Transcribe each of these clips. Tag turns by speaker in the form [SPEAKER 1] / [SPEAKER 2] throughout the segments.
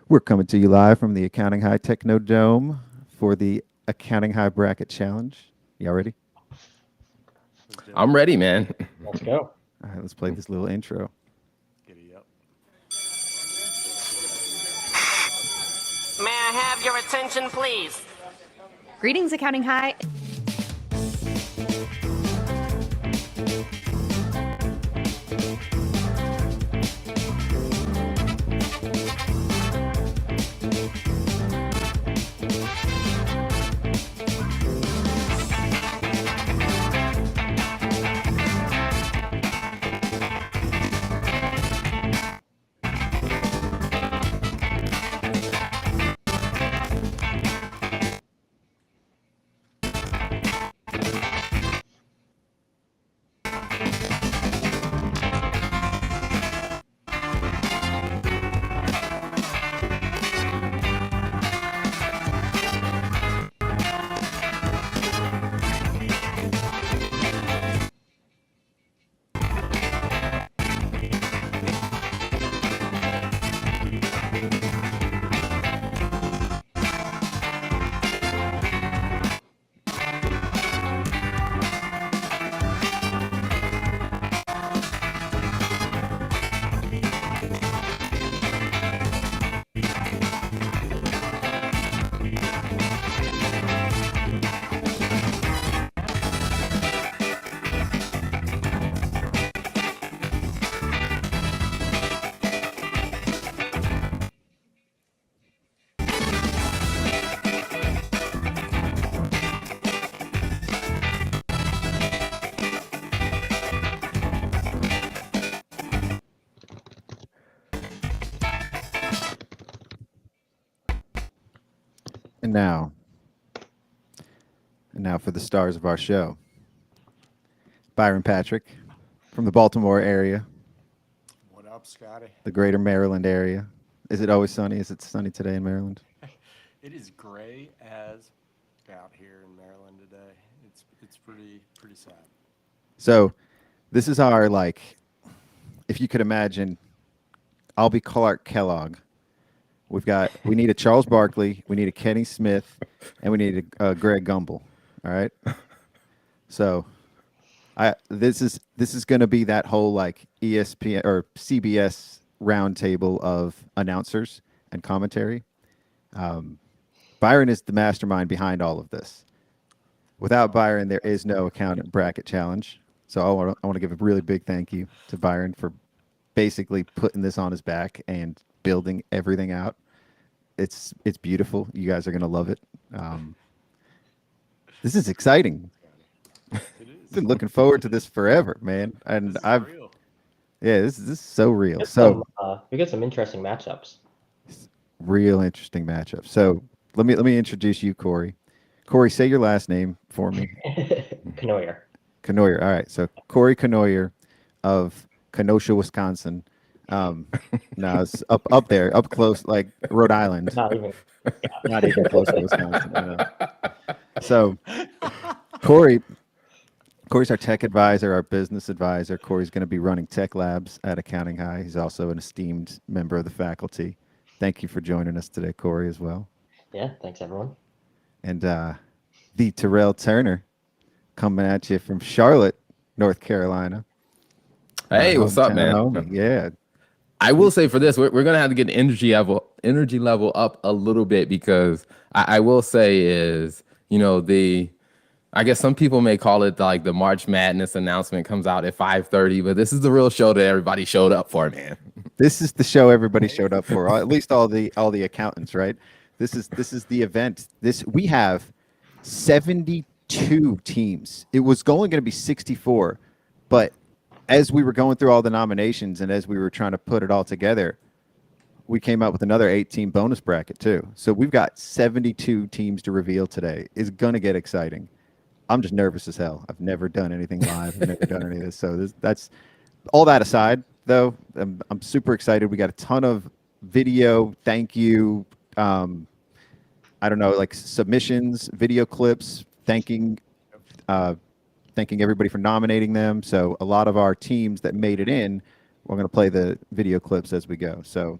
[SPEAKER 1] We're coming to you live from the Accounting High Technodome for the Accounting High Bracket Challenge. Y'all ready?
[SPEAKER 2] I'm ready, man.
[SPEAKER 3] Let's go.
[SPEAKER 1] All right, let's play this little intro.
[SPEAKER 4] Giddy up.
[SPEAKER 5] May I have your attention, please?
[SPEAKER 6] Greetings, Accounting High.
[SPEAKER 1] And now, for the stars of our show, Byron Patrick from the Baltimore area,
[SPEAKER 4] What up, Scotty?
[SPEAKER 1] the greater Maryland area. Is it always sunny? Is it sunny today in Maryland?
[SPEAKER 4] It is gray as out here in Maryland today. It's pretty sad.
[SPEAKER 1] So, this is our, like, if you could imagine, I'll be Clark Kellogg. We need a Charles Barkley, we need a Kenny Smith, and we need a Greg Gumbel. All right. So, this is going to be that whole like ESPN or CBS roundtable of announcers and commentary. Byron is the mastermind behind all of this. Without Byron, there is no accountant bracket challenge. So I want to give a really big thank you to Byron for basically putting this on his back and building everything out. It's beautiful. You guys are gonna love it. This is exciting.
[SPEAKER 4] It is.
[SPEAKER 1] Been looking forward to this forever, man. And
[SPEAKER 4] This is real.
[SPEAKER 1] this is so real. So
[SPEAKER 3] We get some interesting matchups.
[SPEAKER 1] real interesting matchup. So let me introduce you, Corey. Corey, say your last name for me.
[SPEAKER 3] Canoyer.
[SPEAKER 1] Canoyer. All right. So Corey Canoyer of Kenosha, Wisconsin. No, it's up there, up close, like Rhode Island.
[SPEAKER 3] Not even.
[SPEAKER 1] Not even close to Wisconsin. So Corey's our tech advisor, our business advisor. Corey's going to be running tech labs at Accounting High. He's also an esteemed member of the faculty. Thank you for joining us today, Corey, as well.
[SPEAKER 3] Yeah. Thanks, everyone.
[SPEAKER 1] And the Terrell Turner coming at you from Charlotte, North Carolina.
[SPEAKER 2] Hey, what's up, man?
[SPEAKER 1] Homie. Yeah.
[SPEAKER 2] I will say for this, we're gonna have to get the energy level up a little bit because I will say is, I guess some people may call it like the March Madness announcement comes out at 5:30, but this is the real show that everybody showed up for, man.
[SPEAKER 1] This is the show everybody showed up for, or at least all the accountants, right? This is the event. We have 72 teams. It was only going to be 64, but as we were going through all the nominations and as we were trying to put it all together, we came up with another 8-team bonus bracket too. So we've got 72 teams to reveal today. It's going to get exciting. I'm just nervous as hell. I've never done anything live. I've never done any of this. So that's all that aside, though. I'm super excited. We got a ton of video. Thank you. I don't know, like submissions, video clips, thanking everybody for nominating them. So a lot of our teams that made it in, we're going to play the video clips as we go. So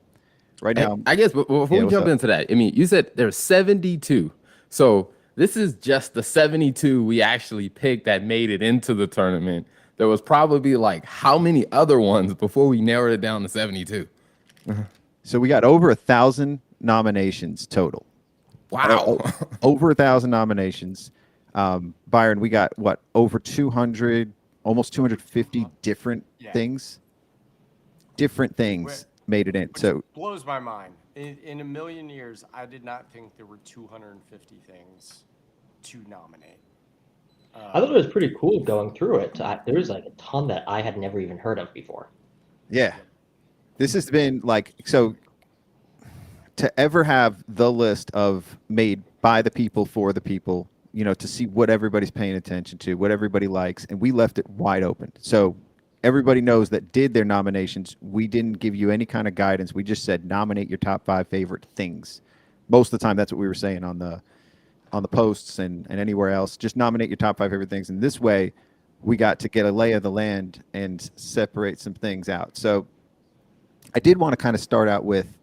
[SPEAKER 1] Right now,
[SPEAKER 2] I guess before
[SPEAKER 1] Yeah,
[SPEAKER 2] we
[SPEAKER 1] what's
[SPEAKER 2] jump
[SPEAKER 1] up?
[SPEAKER 2] into that, I mean, you said there's 72. So this is just the 72 we actually picked that made it into the tournament. There was probably like how many other ones before we narrowed it down to 72?
[SPEAKER 1] so we got over 1,000 nominations total.
[SPEAKER 2] Wow.
[SPEAKER 1] Over 1,000 nominations. Byron, we got what, over 200, almost 250 different
[SPEAKER 4] Yeah.
[SPEAKER 1] things. Different things made it in.
[SPEAKER 4] Which
[SPEAKER 1] So
[SPEAKER 4] blows my mind. In a million years, I did not think there were 250 things to nominate.
[SPEAKER 3] I thought it was pretty cool going through it. There was like a ton that I had never even heard of before.
[SPEAKER 1] yeah, this has been like, so to ever have the list of made by the people for the people, you know, to see what everybody's paying attention to, what everybody likes, and we left it wide open. So everybody knows that did their nominations. We didn't give you any kind of guidance. We just said nominate your top 5 favorite things. Most of the time, that's what we were saying on the posts and anywhere else. Just nominate your top 5 favorite things. And this way, we got to get a lay of the land and separate some things out. So I did want to kind of start out with,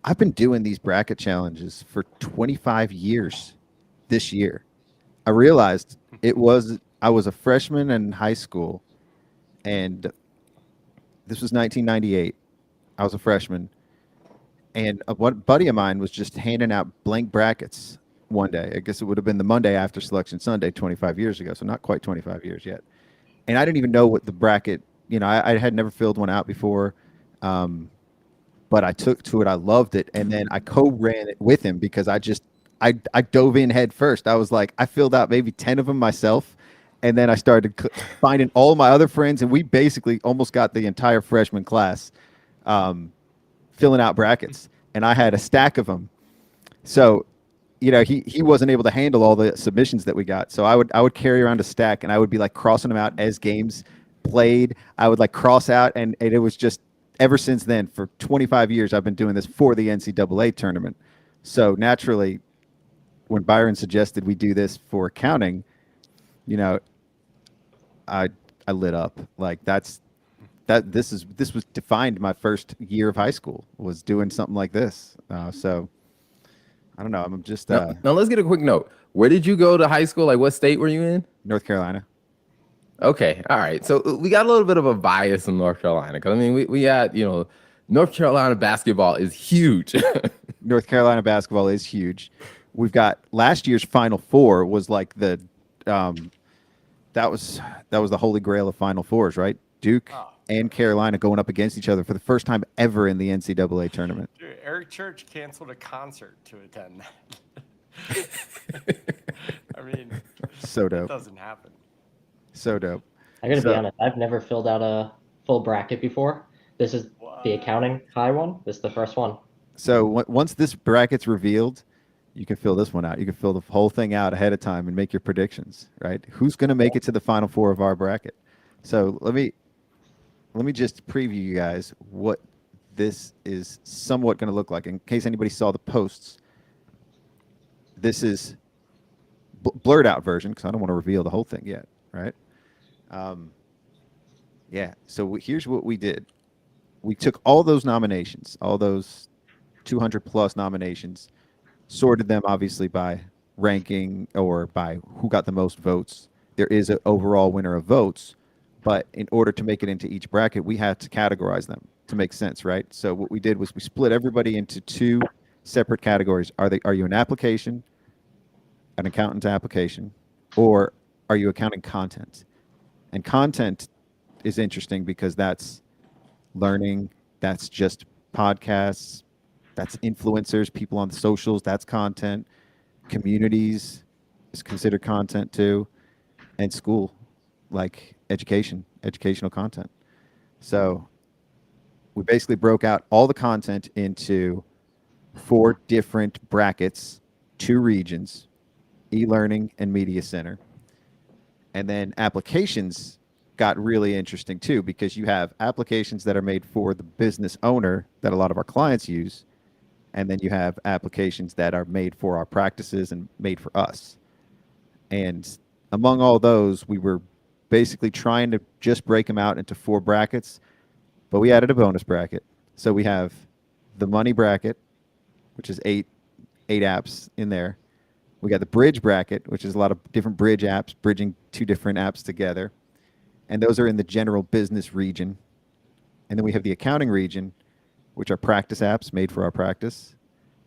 [SPEAKER 1] I've been doing these bracket challenges for 25 years this year. I realized I was a freshman in high school, and this was 1998. I was a freshman, and a buddy of mine was just handing out blank brackets one day. I guess it would have been the Monday after Selection Sunday 25 years ago, so not quite 25 years yet. And I didn't even know what the bracket, you know, I had never filled one out before. But I took to it. I loved it. And then I co-ran it with him because I dove in head first. I was like, I filled out maybe 10 of them myself. And then I started finding all my other friends. And we basically almost got the entire freshman class filling out brackets. And I had a stack of them. So, you know, he wasn't able to handle all the submissions that we got. So I would carry around a stack, and I would be like crossing them out as games played. I would like cross out, and it was just, ever since then, for 25 years, I've been doing this for the NCAA tournament. So naturally, when Byron suggested we do this for accounting, you know, I lit up. Like this was defined my first year of high school, was doing something like this. So I don't know. I'm just
[SPEAKER 2] Now let's get a quick note. Where did you go to high school? Like, what state were you in?
[SPEAKER 1] North Carolina.
[SPEAKER 2] Okay, all right. So we got a little bit of a bias in North Carolina because I mean we had, you know, North Carolina basketball is huge.
[SPEAKER 1] North Carolina basketball is huge. We've got last year's Final Four was like the that was the holy grail of Final Fours, right? Duke and Carolina going up against each other for the first time ever in the NCAA tournament.
[SPEAKER 4] Dude, Eric Church canceled a concert to attend that. I mean,
[SPEAKER 1] So
[SPEAKER 4] it
[SPEAKER 1] dope.
[SPEAKER 4] doesn't happen.
[SPEAKER 1] So dope.
[SPEAKER 3] I gotta
[SPEAKER 1] So-
[SPEAKER 3] be honest, I've never filled out a full bracket before. This is the accounting high one. This is the first one.
[SPEAKER 1] So once this bracket's revealed, you can fill this one out. You can fill the whole thing out ahead of time and make your predictions, right? Who's going to make it to the Final Four of our bracket? So let me just preview you guys what this is somewhat going to look like in case anybody saw the posts. This is blurred out version because I don't want to reveal the whole thing yet, right? Yeah. So here's what we did. We took all those nominations, all those 200 plus nominations, sorted them obviously by ranking or by who got the most votes. There is an overall winner of votes, but in order to make it into each bracket, we had to categorize them to make sense, right? So what we did was we split everybody into 2 separate categories. Are you an application, an accountant application, or are you accounting content? And content is interesting because that's learning, that's just podcasts, that's influencers, people on the socials, that's content. Communities is considered content too, and school, like educational content. So we basically broke out all the content into 4 different brackets, 2 regions, e-learning and media center. And then applications got really interesting too, because you have applications that are made for the business owner that a lot of our clients use. And then you have applications that are made for our practices and made for us. And among all those, we were basically trying to just break them out into 4 brackets, but we added a bonus bracket. So we have the money bracket, which is eight apps in there. We got the bridge bracket, which is a lot of different bridge apps, bridging two different apps together. And those are in the general business region. And then we have the accounting region, which are practice apps made for our practice.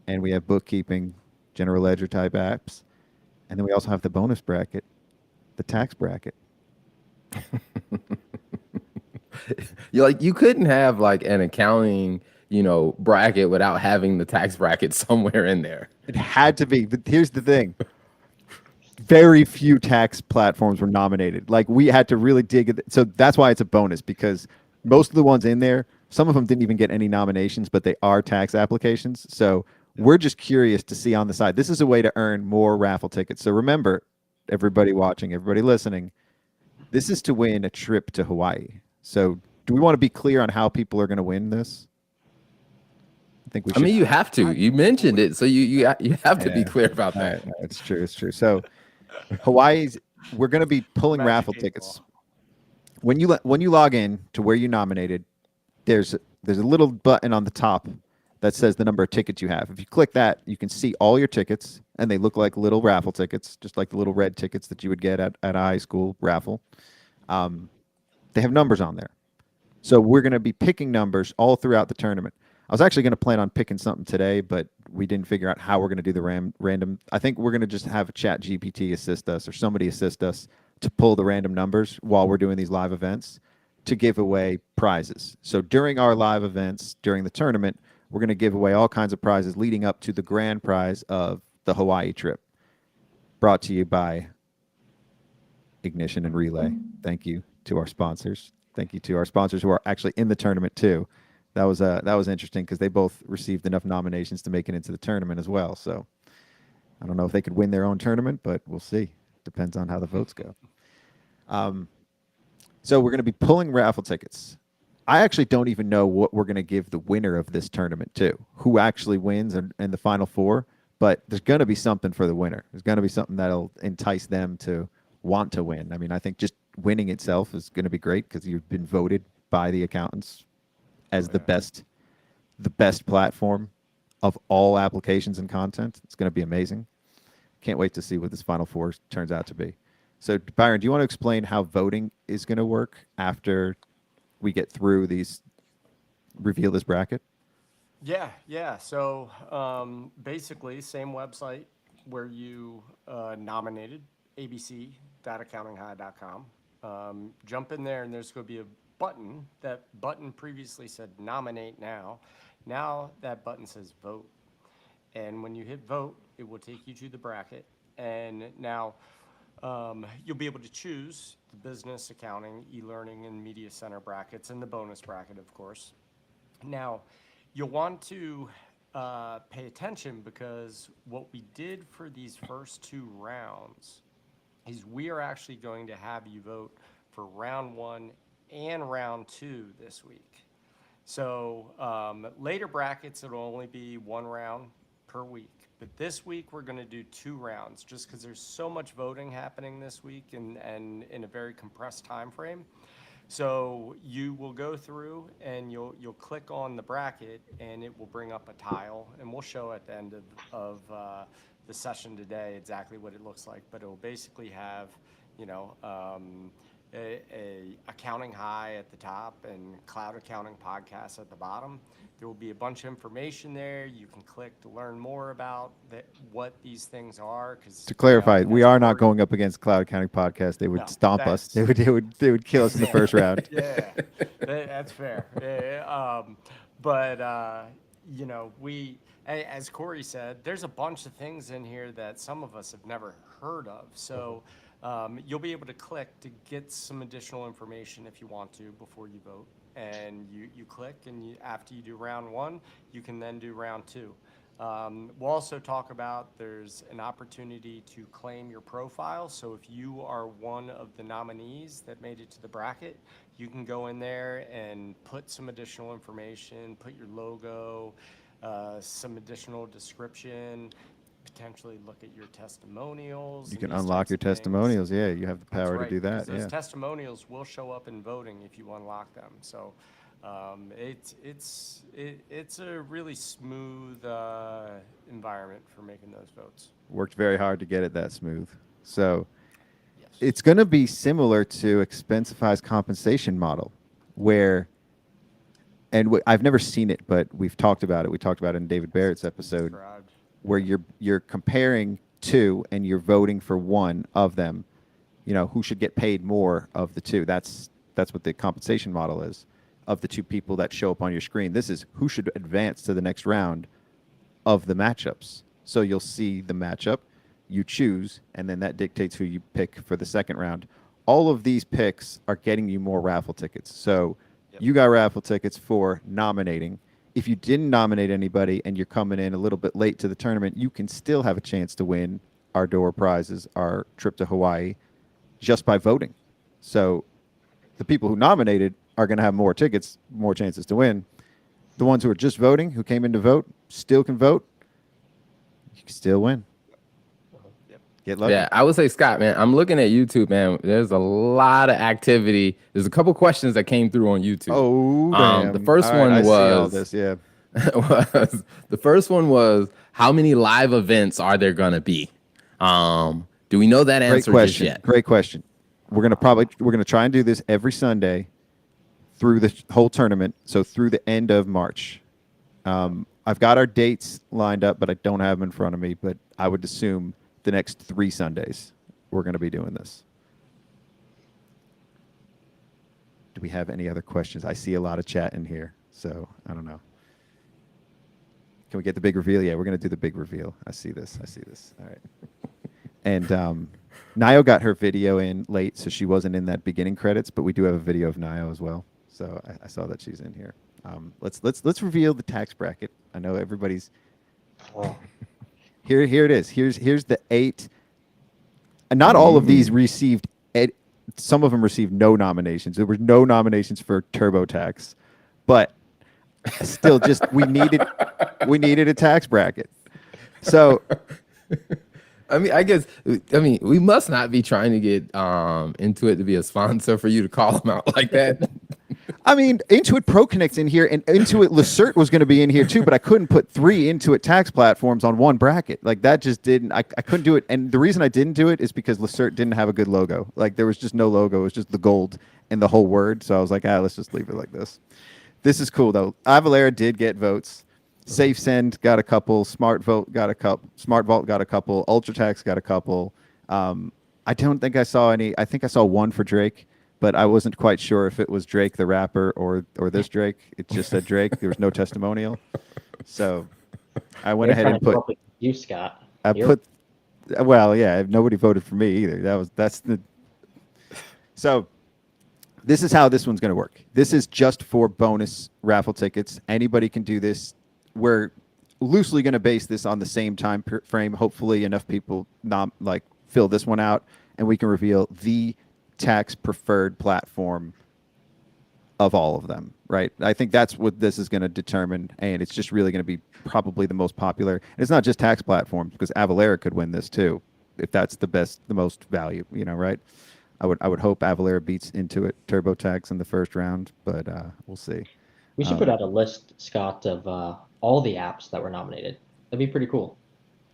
[SPEAKER 1] And we have bookkeeping, general ledger type apps. And then we also have the bonus bracket, the tax bracket.
[SPEAKER 2] You couldn't have like an accounting, bracket without having the tax bracket somewhere in there.
[SPEAKER 1] It had to be. But here's the thing. Very few tax platforms were nominated. Like we had to really dig it. So that's why it's a bonus, because most of the ones in there, some of them didn't even get any nominations, but they are tax applications. So we're just curious to see on the side. This is a way to earn more raffle tickets. So remember, everybody watching, everybody listening, this is to win a trip to Hawaii. So do we want to be clear on how people are going to win this? I think we should.
[SPEAKER 2] I mean, you have to. You mentioned it, so you have to be
[SPEAKER 1] Yeah.
[SPEAKER 2] clear about that.
[SPEAKER 1] It's true. It's true. So Hawaii's, we're going to be pulling
[SPEAKER 4] Magic
[SPEAKER 1] raffle
[SPEAKER 4] 8
[SPEAKER 1] tickets.
[SPEAKER 4] ball.
[SPEAKER 1] When you log in to where you nominated, there's a little button on the top that says the number of tickets you have. If you click that, you can see all your tickets, and they look like little raffle tickets, just like the little red tickets that you would get at a high school raffle. They have numbers on there. So we're going to be picking numbers all throughout the tournament. I was actually going to plan on picking something today, but we didn't figure out how we're going to do the random. I think we're going to just have a chat GPT assist us or somebody assist us to pull the random numbers while we're doing these live events to give away prizes. So during our live events, during the tournament, we're going to give away all kinds of prizes leading up to the grand prize of the Hawaii trip. Brought to you by Ignition and Relay. Thank you to our sponsors. Thank you to our sponsors who are actually in the tournament too. That was interesting because they both received enough nominations to make it into the tournament as well. So I don't know if they could win their own tournament, but we'll see. Depends on how the votes go. So we're going to be pulling raffle tickets. I actually don't even know what we're going to give the winner of this tournament to, who actually wins in the final four. But there's going to be something for the winner. There's going to be something that'll entice them to want to win. I mean, I think just winning itself is going to be great because you've been voted by the accountants as the best platform of all applications and content. It's going to be amazing. Can't wait to see what this Final Four turns out to be. So, Byron, do you want to explain how voting is going to work after we get through reveal this bracket?
[SPEAKER 4] Yeah. So basically, same website where you nominated, abc.accountinghigh.com. Jump in there, and there's going to be a button. That button previously said nominate now. Now that button says vote. And when you hit vote, it will take you to the bracket. And now you'll be able to choose the business, accounting, e-learning, and media center brackets, and the bonus bracket, of course. Now, you'll want to pay attention because what we did for these first two rounds is we are actually going to have you vote for round one and round two this week. So later brackets, it'll only be one round per week. But this week, we're going to do 2 rounds just because there's so much voting happening this week and in a very compressed time frame. So you will go through and you'll click on the bracket and it will bring up a tile, and we'll show at the end of the session today exactly what it looks like. But it will basically have, a accounting high at the top and cloud accounting podcast at the bottom. There will be a bunch of information there. You can click to learn more about what these things are.
[SPEAKER 1] To clarify, we
[SPEAKER 4] as
[SPEAKER 1] are not
[SPEAKER 4] Corey-
[SPEAKER 1] going up against Cloud Accounting Podcast. They would
[SPEAKER 4] No,
[SPEAKER 1] stomp us. They
[SPEAKER 4] that's-
[SPEAKER 1] would kill us in the first round.
[SPEAKER 4] Yeah, that's fair. Yeah, but we, as Corey said, there's a bunch of things in here that some of us have never heard of. So you'll be able to click to get some additional information if you want to before you vote. And you click, and after you do round one, you can then do round two. We'll also talk about there's an opportunity to claim your profile. So if you are one of the nominees that made it to the bracket, you can go in there and put some additional information, put your logo, some additional description, potentially look at your testimonials.
[SPEAKER 1] You
[SPEAKER 4] and
[SPEAKER 1] can
[SPEAKER 4] these
[SPEAKER 1] unlock
[SPEAKER 4] types
[SPEAKER 1] your
[SPEAKER 4] of things.
[SPEAKER 1] testimonials. Yeah, you have the
[SPEAKER 4] That's
[SPEAKER 1] power
[SPEAKER 4] right,
[SPEAKER 1] to do that.
[SPEAKER 4] because those
[SPEAKER 1] Yeah.
[SPEAKER 4] testimonials will show up in voting if you unlock them. So It's a really smooth environment for making those votes.
[SPEAKER 1] Worked very hard to get it that smooth. So
[SPEAKER 4] Yes.
[SPEAKER 1] it's going to be similar to Expensify's compensation model, where, and I've never seen it, but we've talked about it. We talked about it in David Barrett's episode,
[SPEAKER 4] Described.
[SPEAKER 1] where you're comparing two and you're voting for one of them. You know, who should get paid more of the two. That's what the compensation model is, of the two people that show up on your screen. This is who should advance to the next round of the matchups. So you'll see the matchup, you choose, and then that dictates who you pick for the second round. All of these picks are getting you more raffle tickets. So you got raffle tickets for nominating. If you didn't nominate anybody and you're coming in a little bit late to the tournament, you can still have a chance to win our door prizes, our trip to Hawaii, just by voting. So the people who nominated are going to have more tickets, more chances to win. The ones who are just voting, who came in to vote, still can vote. You can still win. Get lucky.
[SPEAKER 2] Yeah, I would say, Scott, man, I'm looking at YouTube, man. There's a lot of activity. There's a couple questions that came through on YouTube.
[SPEAKER 1] Oh, damn.
[SPEAKER 2] The first
[SPEAKER 1] All right,
[SPEAKER 2] one
[SPEAKER 1] I see all
[SPEAKER 2] was
[SPEAKER 1] this, yeah.
[SPEAKER 2] the first one was, how many live events are there gonna be? Do we know that
[SPEAKER 1] Great
[SPEAKER 2] answer just
[SPEAKER 1] question.
[SPEAKER 2] yet?
[SPEAKER 1] Great question. We're gonna try and do this every Sunday through the whole tournament. So through the end of March. I've got our dates lined up, but I don't have them in front of me. But I would assume the next 3 Sundays we're going to be doing this. Do we have any other questions? I see a lot of chat in here, so I don't know. Can we get the big reveal? Yeah, we're going to do the big reveal. I see this. All right. And Nio got her video in late, so she wasn't in that beginning credits, but we do have a video of Nio as well. So I saw that she's in here. Let's reveal the tax bracket. I know everybody's here it is. Here's the 8. And not all of these received some of them received no nominations. There were no nominations for TurboTax. But still just we needed a tax bracket. So
[SPEAKER 2] I mean, we must not be trying to get Intuit to be a sponsor for you to call them out like that.
[SPEAKER 1] I mean, Intuit Pro Connect's in here, and Intuit Lacert was going to be in here too, but I couldn't put 3 Intuit tax platforms on one bracket. Like that just didn't. I couldn't do it, and the reason I didn't do it is because Lacert didn't have a good logo. Like there was just no logo. It was just the gold and the whole word. So I was like, let's just leave it like this. This is cool though. Avalara did get votes. SafeSend got a couple. Smart Vote got a couple. Smart Vault got a couple. UltraTax got a couple. I don't think I saw any. I think I saw one for Drake, but I wasn't quite sure if it was Drake the rapper or this Drake. It just said Drake. There was no testimonial. So I went ahead and put.
[SPEAKER 3] You, Scott.
[SPEAKER 1] Well, yeah. Nobody voted for me either. So this is how this one's going to work. This is just for bonus raffle tickets. Anybody can do this. We're loosely going to base this on the same time frame. Hopefully enough people fill this one out, and we can reveal the tax preferred platform of all of them, right? I think that's what this is going to determine, and it's just really going to be probably the most popular. And it's not just tax platforms, because Avalara could win this too, if that's the most value, right? I would hope Avalara beats Intuit TurboTax in the first round, but we'll see.
[SPEAKER 3] We should put out a list, Scott, of all the apps that were nominated. That'd be pretty cool.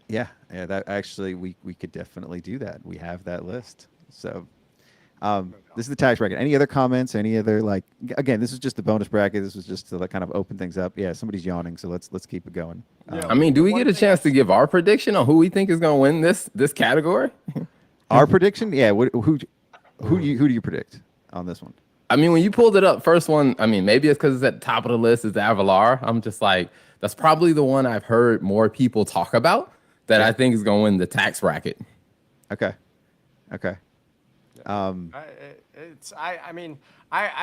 [SPEAKER 1] Yeah, that actually we could definitely do that. We have that list. So this is the tax bracket. Any other comments? Any other again, this is just the bonus bracket. This was just to kind of open things up. Yeah, somebody's yawning, so let's keep it going.
[SPEAKER 2] I mean, do we get a chance to give our prediction on who we think is going to win this category?
[SPEAKER 1] Our prediction? Yeah, who do you predict on this one?
[SPEAKER 2] I mean, when you pulled it up, first one, I mean, maybe it's because it's at the top of the list, is the Avalar. I'm just like, that's probably the one I've heard more people talk about that I think is going to win the tax bracket.
[SPEAKER 1] Okay.
[SPEAKER 4] I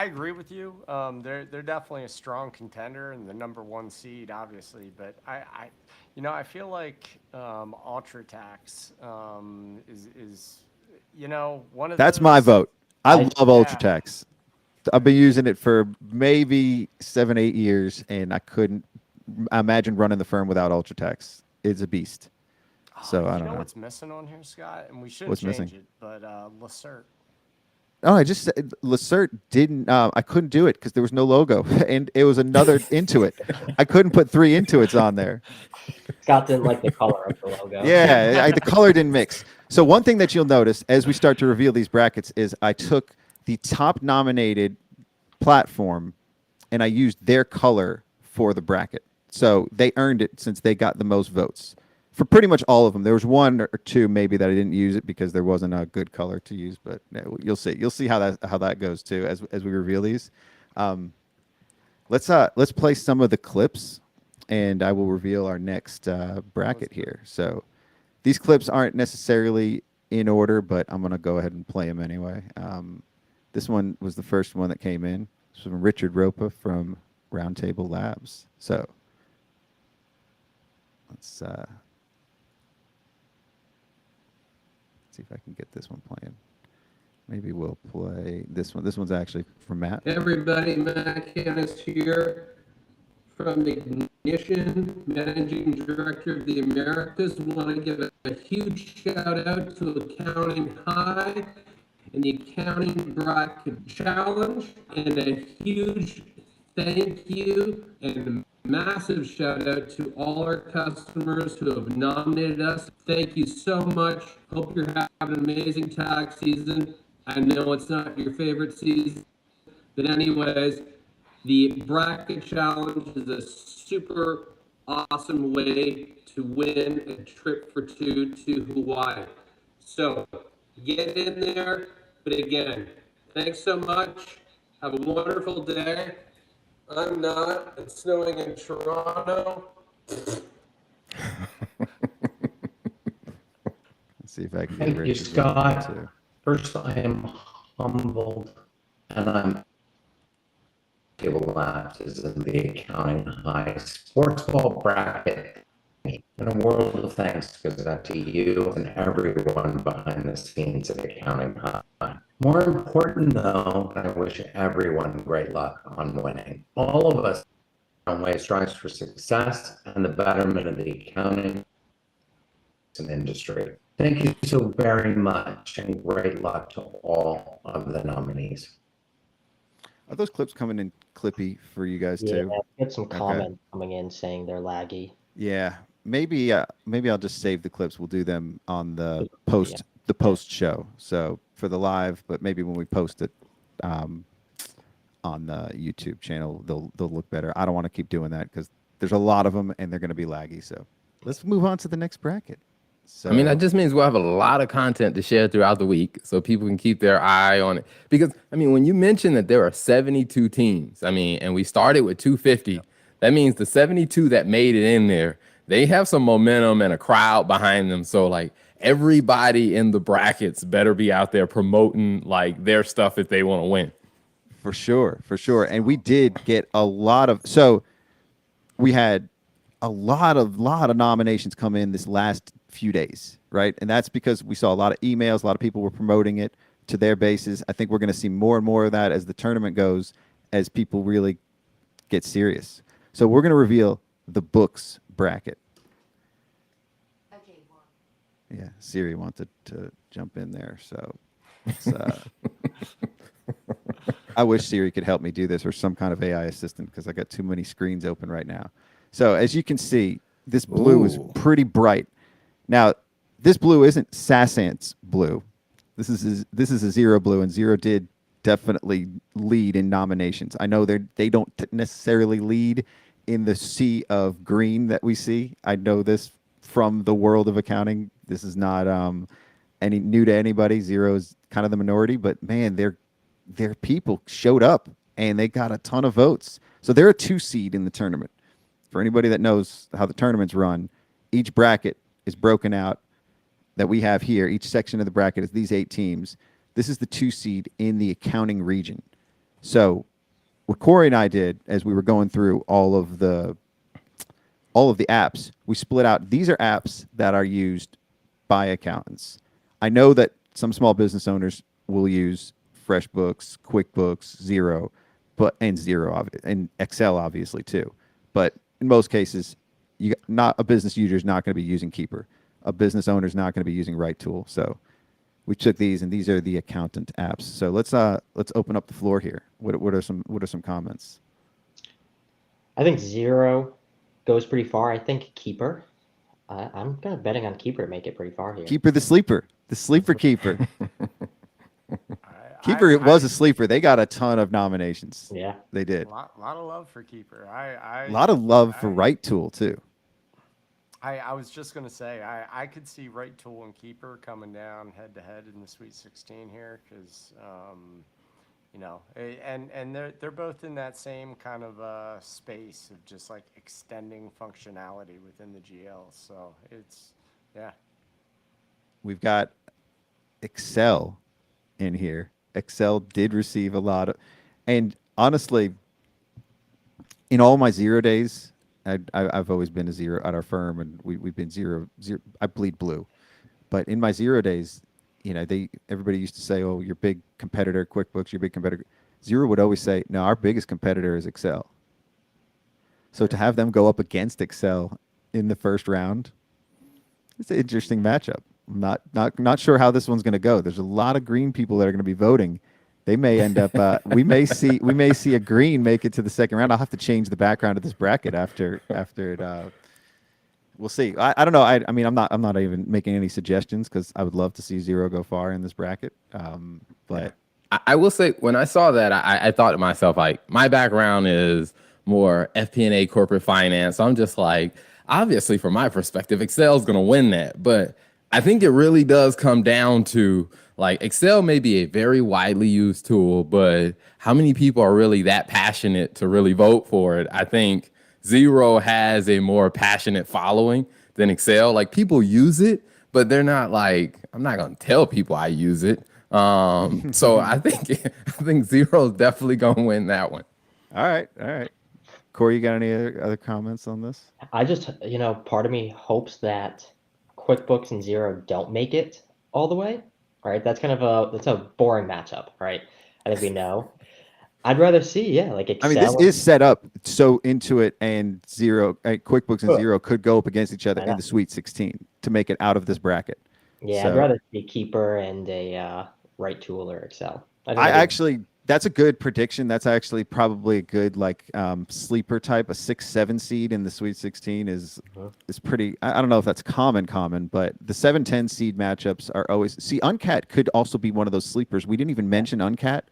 [SPEAKER 4] agree with you. They're definitely a strong contender and the number 1 seed, obviously. But I feel like UltraTax is one of
[SPEAKER 1] That's my vote. I love UltraTax. I've been using it for maybe 7-8 years, and I couldn't imagine running the firm without UltraTax. It's a beast. So I don't know
[SPEAKER 4] what's missing on here, Scott, and we should
[SPEAKER 1] What's
[SPEAKER 4] change
[SPEAKER 1] missing?
[SPEAKER 4] it. But Lacert.
[SPEAKER 1] Oh, I just said Lacert didn't. I couldn't do it because there was no logo, and it was another Intuit. I couldn't put 3 Intuits on there.
[SPEAKER 3] Scott didn't like the color of the logo.
[SPEAKER 1] Yeah, the color didn't mix. So one thing that you'll notice as we start to reveal these brackets is I took the top nominated platform and I used their color for the bracket. So they earned it since they got the most votes. For pretty much all of them. There was 1 or 2 maybe that I didn't use it because there wasn't a good color to use, but you'll see. You'll see how that goes too as we reveal these. Let's play some of the clips and I will reveal our next bracket here. So these clips aren't necessarily in order, but I'm going to go ahead and play them anyway. This one was the first one that came in. This was from Richard Ropa from Roundtable Labs. So let's see if I can get this one playing. Maybe we'll play this one. This one's actually from Matt.
[SPEAKER 7] Hey everybody, Matt Canis here from Ignition, Managing Director of the Americas. Want to give a huge shout out to Accounting High and the Accounting Bracket Challenge, and a huge thank you and a massive shout out to all our customers who have nominated us. Thank you so much. Hope you're having an amazing tax season. I know it's not your favorite season, but anyways, the bracket challenge is a super awesome way to win a trip for 2 to Hawaii. So get in there. But again, thanks so much. Have a wonderful day. I'm not. It's snowing in Toronto.
[SPEAKER 1] Let's see if I can get
[SPEAKER 8] Thank you,
[SPEAKER 1] Richard's one
[SPEAKER 8] Scott.
[SPEAKER 1] too.
[SPEAKER 8] First, I am humbled, and I'm Table Labs is in the Accounting High Sports Ball bracket. And a world of thanks goes out to you and everyone behind the scenes at Accounting High. More important, though, I wish everyone great luck on winning. All of us on way strives for success and the betterment of the accounting industry. Thank you so very much, and great luck to all of the nominees.
[SPEAKER 1] Are those clips coming in clippy for you guys
[SPEAKER 3] Yeah,
[SPEAKER 1] too?
[SPEAKER 3] get some
[SPEAKER 1] Okay.
[SPEAKER 3] comments coming in saying they're laggy.
[SPEAKER 1] Yeah, maybe I'll just save the clips. We'll do them on the post
[SPEAKER 3] Yeah.
[SPEAKER 1] the post show. So for the live, but maybe when we post it on the YouTube channel, they'll look better. I don't want to keep doing that because there's a lot of them and they're going to be laggy. So let's move on to the next bracket. So
[SPEAKER 2] I mean, that just means we'll have a lot of content to share throughout the week so people can keep their eye on it. Because, I mean, when you mention that there are 72 teams, I mean, and we started with 250, that means the 72 that made it in there, they have some momentum and a crowd behind them. So, like, everybody in the brackets better be out there promoting, like, their stuff if they want to win.
[SPEAKER 1] For sure. And we did get a lot of, so we had a lot of nominations come in this last few days, right? And that's because we saw a lot of emails, a lot of people were promoting it to their bases. I think we're going to see more and more of that as the tournament goes, as people really get serious. So we're going to reveal the books bracket.
[SPEAKER 6] Okay, well.
[SPEAKER 1] Yeah, Siri wanted to jump in there, so it's, I wish Siri could help me do this or some kind of AI assistant because I got too many screens open right now. So as you can see, this blue is pretty bright. Now, this blue isn't Sassant's blue. This is a Zero blue, and Zero did definitely lead in nominations. I know they don't necessarily lead in the sea of green that we see. I know this from the world of accounting. This is not any new to anybody. Zero is kind of the minority, but man, their people showed up and they got a ton of votes. So they're a 2 seed in the tournament. For anybody that knows how the tournaments run, each bracket is broken out that we have here. Each section of the bracket is these 8 teams. This is the 2 seed in the accounting region. So what Corey and I did as we were going through all of the apps, we split out. These are apps that are used by accountants. I know that some small business owners will use FreshBooks, QuickBooks, Xero, and Excel obviously too. But in most cases, not a business user is not going to be using Keeper. A business owner is not going to be using Right Tool. So we took these, and these are the accountant apps. So let's open up the floor here. What are some comments?
[SPEAKER 3] I think Zero goes pretty far. I think Keeper. I'm kind of betting on Keeper to make it pretty far here.
[SPEAKER 1] Keeper the sleeper keeper.
[SPEAKER 4] I-
[SPEAKER 1] Keeper
[SPEAKER 4] I-
[SPEAKER 1] was a sleeper. They got a ton of nominations.
[SPEAKER 3] Yeah.
[SPEAKER 1] They did.
[SPEAKER 4] lot of love for Keeper.
[SPEAKER 1] A lot of love for Right Tool too.
[SPEAKER 4] I was just gonna say I could see Right Tool and Keeper coming down head to head in the Sweet 16 here because and they're both in that same kind of space of just like extending functionality within the GL. So it's yeah.
[SPEAKER 1] We've got Excel in here. Excel did receive a lot of, and honestly, in all my 0 days, I've always been a zero at our firm, and we've been zero. I bleed blue, but in my 0 days, everybody used to say, "Oh, your big competitor, QuickBooks, your big competitor." Zero would always say, "No, our biggest competitor is Excel." So to have them go up against Excel in the first round, it's an interesting matchup. I'm not sure how this one's going to go. There's a lot of green people that are going to be voting. They may end up. We may see a green make it to the second round. I'll have to change the background of this bracket after it. We'll see. I don't know. I mean, I'm not even making any suggestions because I would love to see Zero go far in this bracket. But
[SPEAKER 2] I will say, when I saw that, I thought to myself, like, my background is more FP&A corporate finance. So I'm just like, obviously, from my perspective, Excel is going to win that. But I think it really does come down to, like, Excel may be a very widely used tool, but how many people are really that passionate to really vote for it? I think Zero has a more passionate following than Excel. Like, people use it, but they're not like, I'm not going to tell people I use it. So I think Zero is definitely going to win that one.
[SPEAKER 1] all right. Corey, you got any other comments on this?
[SPEAKER 3] I just, part of me hopes that QuickBooks and Zero don't make it all the way. All right, that's a boring matchup, right? I think we know. I'd rather see, like Excel.
[SPEAKER 1] I mean, this is set up so Intuit and Zero, QuickBooks and Zero could go up against each other in the Sweet 16 to make it out of this bracket.
[SPEAKER 3] Yeah,
[SPEAKER 1] So-
[SPEAKER 3] I'd rather see Keeper and a Right Tool or Excel.
[SPEAKER 1] That's a good prediction. That's actually probably a good sleeper type. A 6-7 seed in the Sweet 16 is pretty. I don't know if that's common, but the 7-10 seed matchups are always. See, Uncat could also be one of those sleepers. We didn't even mention Uncat,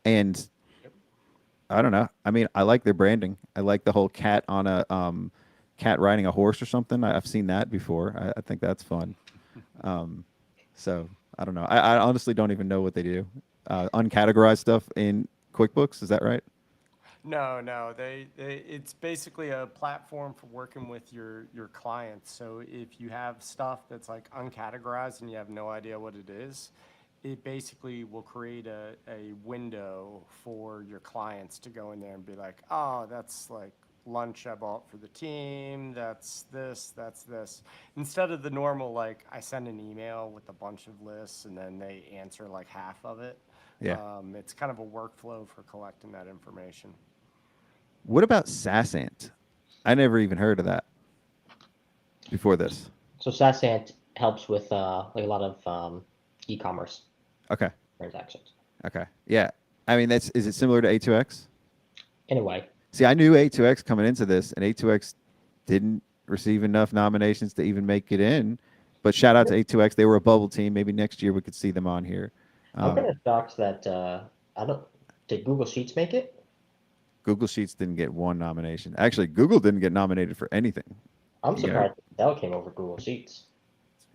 [SPEAKER 1] and I don't know. I mean, I like their branding. I like the whole cat on a cat riding a horse or something. I've seen that before. I think that's fun. So I don't know. I honestly don't even know what they do. Uncategorized stuff in QuickBooks. Is that right?
[SPEAKER 4] No. It's basically a platform for working with your clients. So if you have stuff that's like uncategorized and you have no idea what it is, it basically will create a window for your clients to go in there and be like, oh, that's like lunch I bought for the team. That's this. Instead of the normal, like, I send an email with a bunch of lists and then they answer like half of it.
[SPEAKER 1] Yeah.
[SPEAKER 4] It's kind of a workflow for collecting that information.
[SPEAKER 1] What about Sassant? I never even heard of that before this.
[SPEAKER 3] So Sassant helps with like a lot of e-commerce
[SPEAKER 1] Okay.
[SPEAKER 3] transactions.
[SPEAKER 1] Okay. Yeah. I mean, is it similar to A2X?
[SPEAKER 3] Anyway,
[SPEAKER 1] See, I knew A2X coming into this, and A2X didn't receive enough nominations to even make it in. But shout out to A2X. They were a bubble team. Maybe next year we could see them on here.
[SPEAKER 3] I'm kind of shocked that did Google Sheets make it?
[SPEAKER 1] Google Sheets didn't get one nomination. Actually, Google didn't get nominated for anything.
[SPEAKER 3] I'm surprised Excel came over Google Sheets.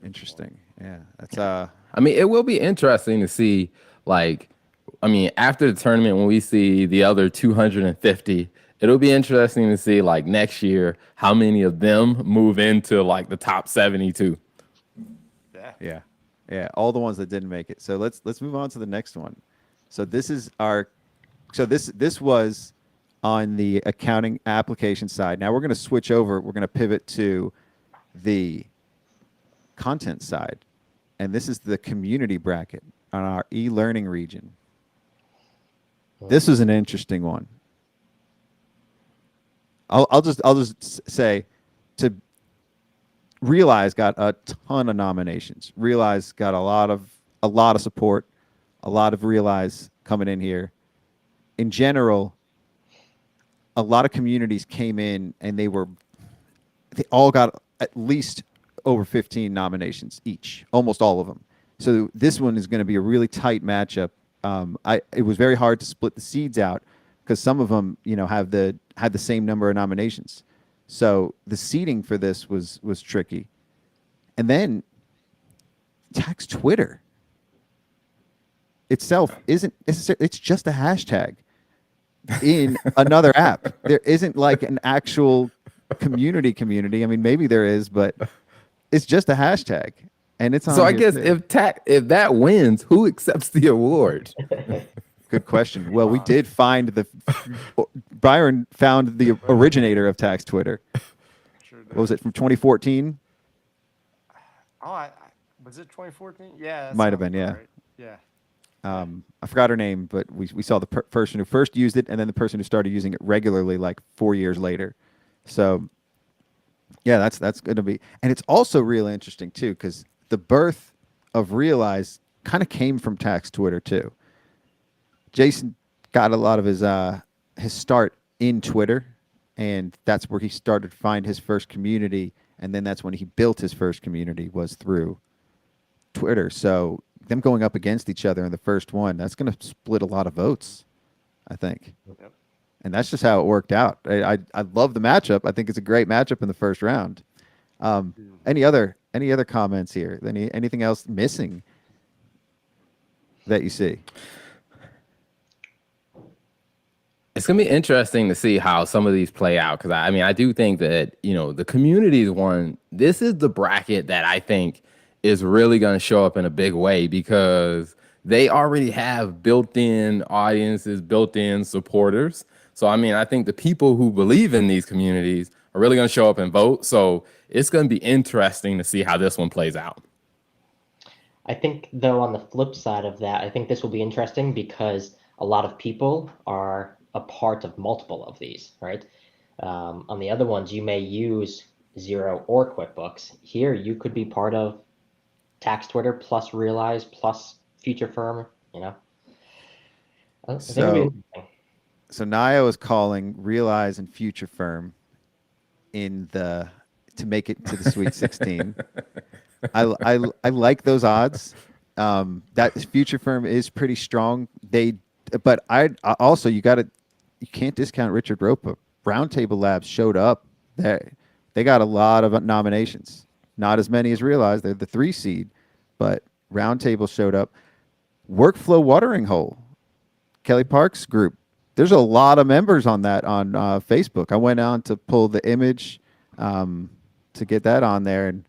[SPEAKER 1] Interesting. Yeah. That's
[SPEAKER 2] I mean, it will be interesting to see, after the tournament, when we see the other 250, it'll be interesting to see, like, next year, how many of them move into, like, the top 72.
[SPEAKER 1] Yeah. All the ones that didn't make it. So let's move on to the next one. So this was on the accounting application side. Now we're going to switch over. We're going to pivot to the content side. And this is the community bracket on our e-learning region. This is an interesting one. I'll just say, to Realize got a ton of nominations. Realize got a lot of a lot of support, a lot of realize coming in here. In general, a lot of communities came in and they all got at least over 15 nominations each, almost all of them. So this one is going to be a really tight matchup. It was very hard to split the seeds out because some of them, had the same number of nominations. So the seeding for this was tricky. And then tax Twitter itself isn't necessarily, it's just a hashtag in another app. There isn't like an actual community. I mean, maybe there is, but it's just a hashtag. And it's on
[SPEAKER 2] So I
[SPEAKER 1] here
[SPEAKER 2] guess
[SPEAKER 1] too.
[SPEAKER 2] if that wins, who accepts the award?
[SPEAKER 1] Good question. Well, we did find Byron found the originator of tax Twitter.
[SPEAKER 4] Sure
[SPEAKER 1] What was it, from 2014?
[SPEAKER 4] Oh, was it 2014? Yeah. that
[SPEAKER 1] Might have
[SPEAKER 4] sounds
[SPEAKER 1] been,
[SPEAKER 4] about
[SPEAKER 1] yeah.
[SPEAKER 4] right. Yeah.
[SPEAKER 1] I forgot her name, but we saw the person who first used it and then the person who started using it regularly like 4 years later. So yeah, that's going to be, and it's also really interesting too, because the birth of Realize kind of came from tax Twitter too. Jason got a lot of his start in Twitter, and that's where he started to find his first community, and then that's when he built his first community was through Twitter. So them going up against each other in the first one, that's going to split a lot of votes, I think.
[SPEAKER 4] Yep.
[SPEAKER 1] And that's just how it worked out. I love the matchup. I think it's a great matchup in the first round. Any other comments here? Anything else missing that you see?
[SPEAKER 2] It's going to be interesting to see how some of these play out, because I do think that, the communities one, this is the bracket that I think is really going to show up in a big way, because they already have built-in audiences, built-in supporters. So, I think the people who believe in these communities are really going to show up and vote. So it's going to be interesting to see how this one plays out.
[SPEAKER 3] I think, though, on the flip side of that, I think this will be interesting because a lot of people are a part of multiple of these, right? On the other ones, you may use Zero or QuickBooks. Here, you could be part of Tax Twitter plus Realize plus Future Firm, I think it'll be interesting.
[SPEAKER 1] So Nio is calling Realize and Future Firm to make it to the Sweet 16. I like those odds. That Future Firm is pretty strong. But I also you can't discount Richard Ropa. Roundtable Labs showed up. They got a lot of nominations. Not as many as Realize. They're the 3 seed, but Roundtable showed up. Workflow Watering Hole, Kelly Park's group. There's a lot of members on that on Facebook. I went on to pull the image to get that on there, and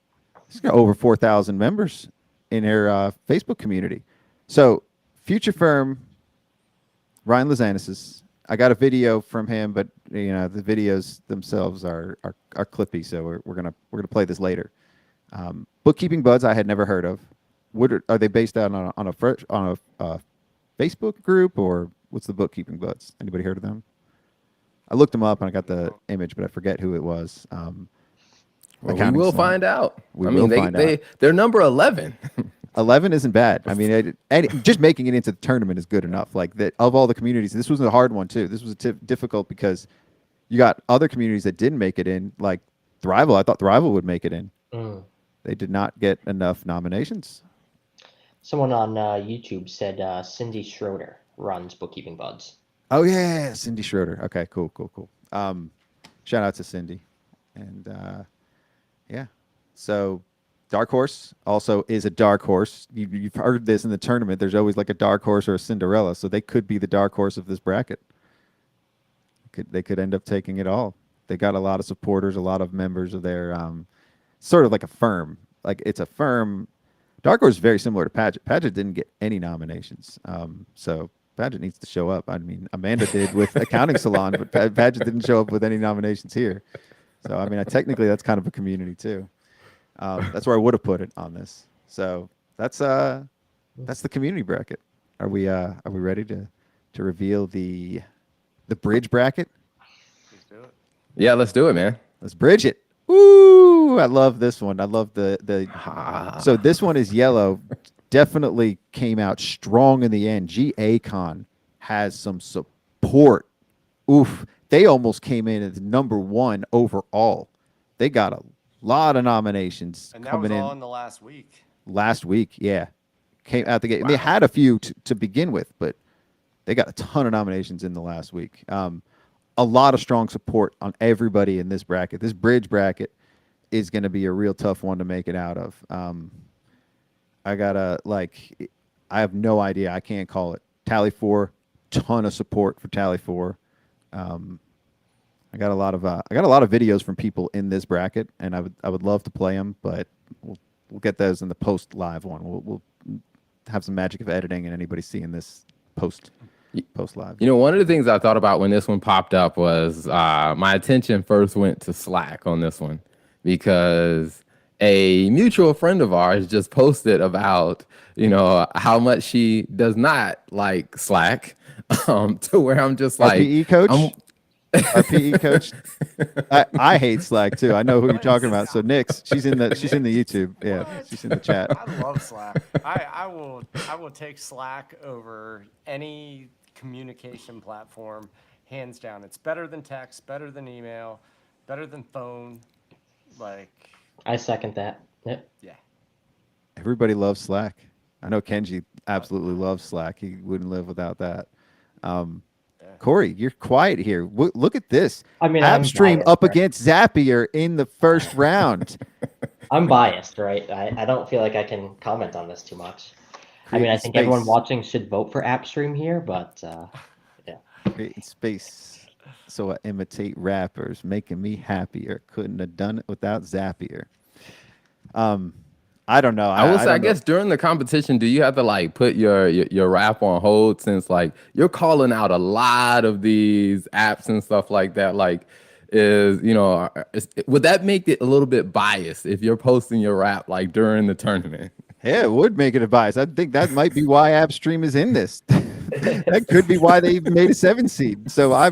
[SPEAKER 1] it's got over 4,000 members in her Facebook community. So Future Firm, Ryan Lozanis, I got a video from him, but the videos themselves are clippy, so we're gonna play this later. Bookkeeping Buds I had never heard of. Are they based out on a Facebook group, or what's the Bookkeeping Buds? Anybody heard of them? I looked them up and I got the image, but I forget who it was.
[SPEAKER 2] Well, we will find out. They're number 11.
[SPEAKER 1] 11 isn't bad. Just making it into the tournament is good enough. Like that, of all the communities, this was a hard one too. This was difficult because you got other communities that didn't make it in, like Thrival. I thought Thrival would make it in. They did not get enough nominations.
[SPEAKER 3] Someone on YouTube said Cindy Schroeder runs Bookkeeping Buds.
[SPEAKER 1] Oh yeah, Cindy Schroeder. Okay, cool. Shout out to Cindy, and yeah. So Dark Horse also is a dark horse. You've heard this in the tournament. There's always like a dark horse or a Cinderella, so they could be the dark horse of this bracket. They could end up taking it all. They got a lot of supporters, a lot of members of their sort of like a firm. Like it's a firm. Dark Horse is very similar to Paget. Paget didn't get any nominations, so Paget needs to show up. Amanda did with Accounting Salon, but Paget didn't show up with any nominations here. So technically that's kind of a community too. That's where I would have put it on this. So that's the community bracket. Are we ready to reveal the bridge bracket?
[SPEAKER 4] Let's do it.
[SPEAKER 2] Yeah, let's do it, man.
[SPEAKER 1] Let's bridge it. Woo! I love this one. I love the so this one is yellow. definitely came out strong in the end. GACon has some support. Oof. They almost came in as #1 overall. They got a lot of nominations
[SPEAKER 4] And that
[SPEAKER 1] coming
[SPEAKER 4] was all
[SPEAKER 1] in
[SPEAKER 4] in the last week.
[SPEAKER 1] last week. Yeah. Came out the gate. And they
[SPEAKER 2] Wow.
[SPEAKER 1] had a few to begin with, but they got a ton of nominations in the last week. A lot of strong support on everybody in this bracket. This bridge bracket is going to be a real tough one to make it out of. I gotta I have no idea. I can't call it. Tally 4, ton of support for Tally 4. I got a lot of videos from people in this bracket, and I would love to play them, but we'll get those in the post live one. We'll have some magic of editing and anybody seeing this post live.
[SPEAKER 2] You know, one of the things I thought about when this one popped up was my attention first went to Slack on this one, because a mutual friend of ours just posted about, you know, how much she does not like Slack, to where I'm just
[SPEAKER 1] Our
[SPEAKER 2] like,
[SPEAKER 1] PE coach? Our PE coach. I hate Slack too. I know who you're talking about. So Nix, she's in the YouTube. Yeah,
[SPEAKER 4] What?
[SPEAKER 1] she's in the chat.
[SPEAKER 4] I love Slack. I will take Slack over any communication platform, hands down. It's better than text, better than email, better than phone. Like,
[SPEAKER 3] I second that. Yep.
[SPEAKER 4] yeah.
[SPEAKER 1] Everybody loves Slack. I know Kenji absolutely loves Slack. He wouldn't live without that. Corey, you're quiet here. Look at this.
[SPEAKER 3] I mean, I'm
[SPEAKER 1] AppStream
[SPEAKER 3] biased,
[SPEAKER 1] up
[SPEAKER 3] right?
[SPEAKER 1] against Zapier in the first round.
[SPEAKER 3] I'm biased, right? I don't feel like I can comment on this too much. I mean, I
[SPEAKER 1] Creating
[SPEAKER 3] think everyone
[SPEAKER 1] space.
[SPEAKER 3] watching should vote for AppStream here, but yeah.
[SPEAKER 1] Creating space. So I imitate rappers, making me happier. Couldn't have done it without Zapier. I don't know.
[SPEAKER 2] I will say, I
[SPEAKER 1] don't know.
[SPEAKER 2] guess during the competition, do you have to like put your rap on hold, since like you're calling out a lot of these apps and stuff like that? Like, would that make it a little bit biased if you're posting your rap like during the tournament?
[SPEAKER 1] Yeah, it would make it a bias. I think that might be why AppStream is in this. That could be why they even made a 7 seed. So I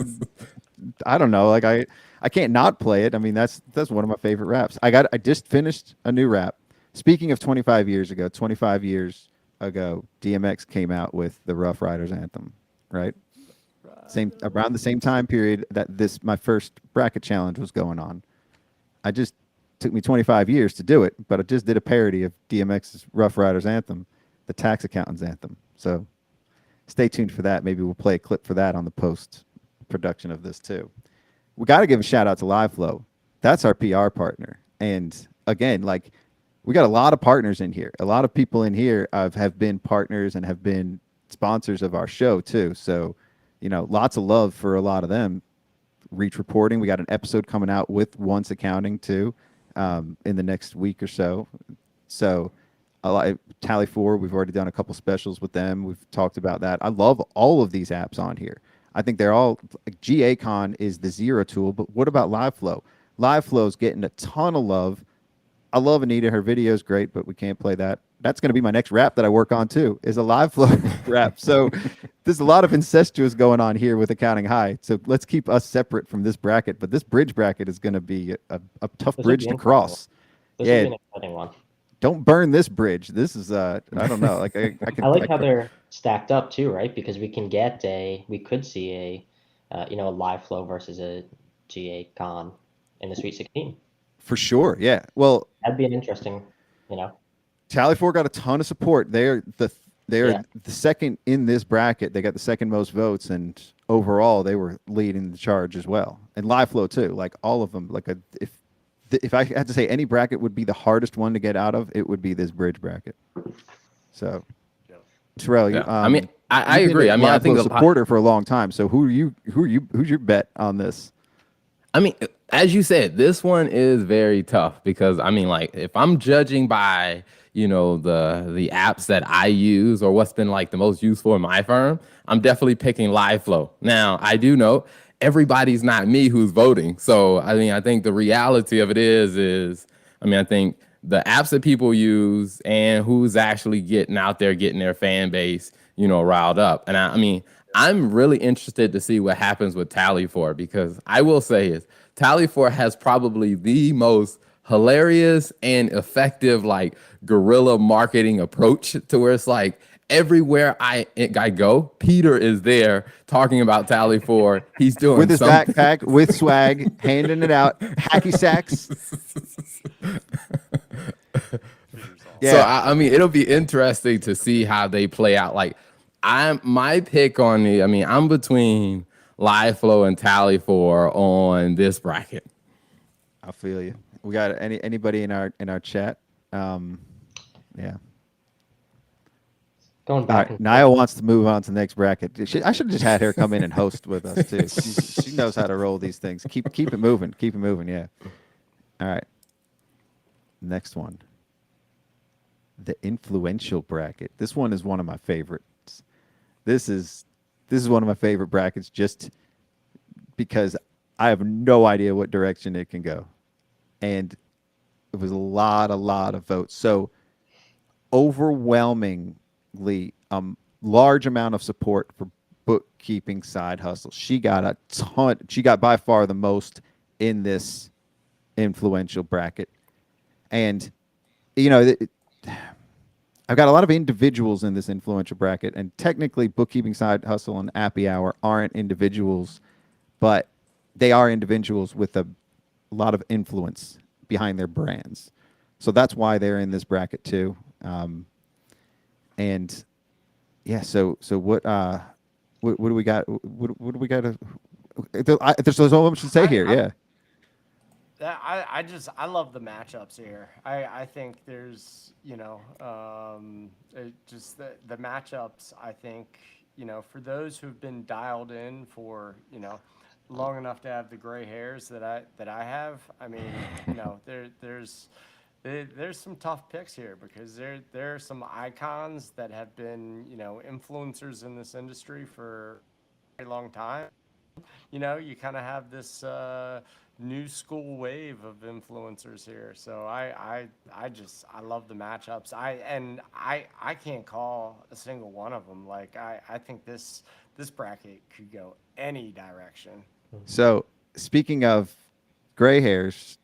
[SPEAKER 1] don't know. Like I can't not play it. I mean, that's one of my favorite raps. I just finished a new rap. Speaking of 25 years ago, DMX came out with the Rough Riders anthem, right? Around the same time period that my first bracket challenge was going on. Took me 25 years to do it, but I just did a parody of DMX's Rough Riders anthem, the Tax Accountant's anthem. So stay tuned for that. Maybe we'll play a clip for that on the post production of this too. We got to give a shout out to LiveFlow. That's our PR partner. And again, like, we got a lot of partners in here. A lot of people in here have been partners and have been sponsors of our show too. So, you know, lots of love for a lot of them. Reach Reporting. We got an episode coming out with Once Accounting too, in the next week or so. So, Tally 4, we've already done a couple specials with them. We've talked about that. I love all of these apps on here. I think they're all, like, GACon is the zero tool, but what about LiveFlow? LiveFlow's getting a ton of love. I love Anita. Her video is great, but we can't play that. That's going to be my next rap that I work on too, is a LiveFlow rap. So there's a lot of incestuous going on here with Accounting High. So let's keep us separate from this bracket. But this bridge bracket is going to be a tough
[SPEAKER 3] This would
[SPEAKER 1] bridge
[SPEAKER 3] be
[SPEAKER 1] to
[SPEAKER 3] interesting.
[SPEAKER 1] cross.
[SPEAKER 3] This
[SPEAKER 1] Yeah.
[SPEAKER 3] would be an exciting one.
[SPEAKER 1] Don't burn this bridge. This is I don't know. Like I can.
[SPEAKER 3] I like how they're stacked up too, right? Because we could see a live flow versus a GA con in the Sweet 16.
[SPEAKER 1] For sure. Yeah. Well,
[SPEAKER 3] That'd be an interesting,
[SPEAKER 1] Tally 4 got a ton of support. They're
[SPEAKER 3] Yeah.
[SPEAKER 1] the second in this bracket. They got the second most votes, and overall they were leading the charge as well. And LiveFlow too. Like all of them. Like if I had to say any bracket would be the hardest one to get out of, it would be this bridge bracket. So, Terrell,
[SPEAKER 2] Yeah. I mean, I
[SPEAKER 1] you've been
[SPEAKER 2] agree.
[SPEAKER 1] a
[SPEAKER 2] I mean, I think
[SPEAKER 1] LiveFlow supporter for a long time. So who's your bet on this?
[SPEAKER 2] I mean, as you said, this one is very tough, because I mean, like, if I'm judging by, you know, the apps that I use or what's been like the most useful in my firm, I'm definitely picking LiveFlow. Now, I do know everybody's not me who's voting. So, I mean, I think the reality of it is, I mean, I think the apps that people use and who's actually getting out there, getting their fan base, you know, riled up. And I mean, I'm really interested to see what happens with Tally 4, because I will say is Tally 4 has probably the most hilarious and effective like guerrilla marketing approach to where it's like everywhere I go, Peter is there talking about Tally 4. He's doing
[SPEAKER 1] with his
[SPEAKER 2] something.
[SPEAKER 1] backpack, with swag, handing it out, hacky sacks.
[SPEAKER 2] So I mean, it'll be interesting to see how they play out. Like, my pick on I'm between Live Flow and Tally 4 on this bracket.
[SPEAKER 1] I feel you. We got anybody in our chat? Yeah.
[SPEAKER 3] Going
[SPEAKER 1] All
[SPEAKER 3] back
[SPEAKER 1] right.
[SPEAKER 3] and
[SPEAKER 1] Niall wants to move on to the next bracket. I should have just had her come in and host with us too. She knows how to roll these things. Keep it moving. Keep it moving. Yeah. All right. Next one. The influential bracket. This one is one of my favorites. This is one of my favorite brackets just because I have no idea what direction it can go. And it was a lot of votes. So overwhelmingly large amount of support for bookkeeping side hustle. She got a ton. She got by far the most in this influential bracket. And I've got a lot of individuals in this influential bracket, and technically bookkeeping side hustle and Appy Hour aren't individuals, but they are individuals with a lot of influence behind their brands. So that's why they're in this bracket too. And yeah, so what do we got? What do we got? There's so much to say here. Yeah.
[SPEAKER 4] I love the matchups here. I think there's, just the matchups, I think, for those who've been dialed in for, long enough to have the gray hairs that I have, I mean, there's some tough picks here because there are some icons that have been, influencers in this industry for a long time. You kind of have this new school wave of influencers here. So I love the matchups. I can't call a single one of them. Like I think this bracket could go any direction.
[SPEAKER 1] So speaking of gray hairs,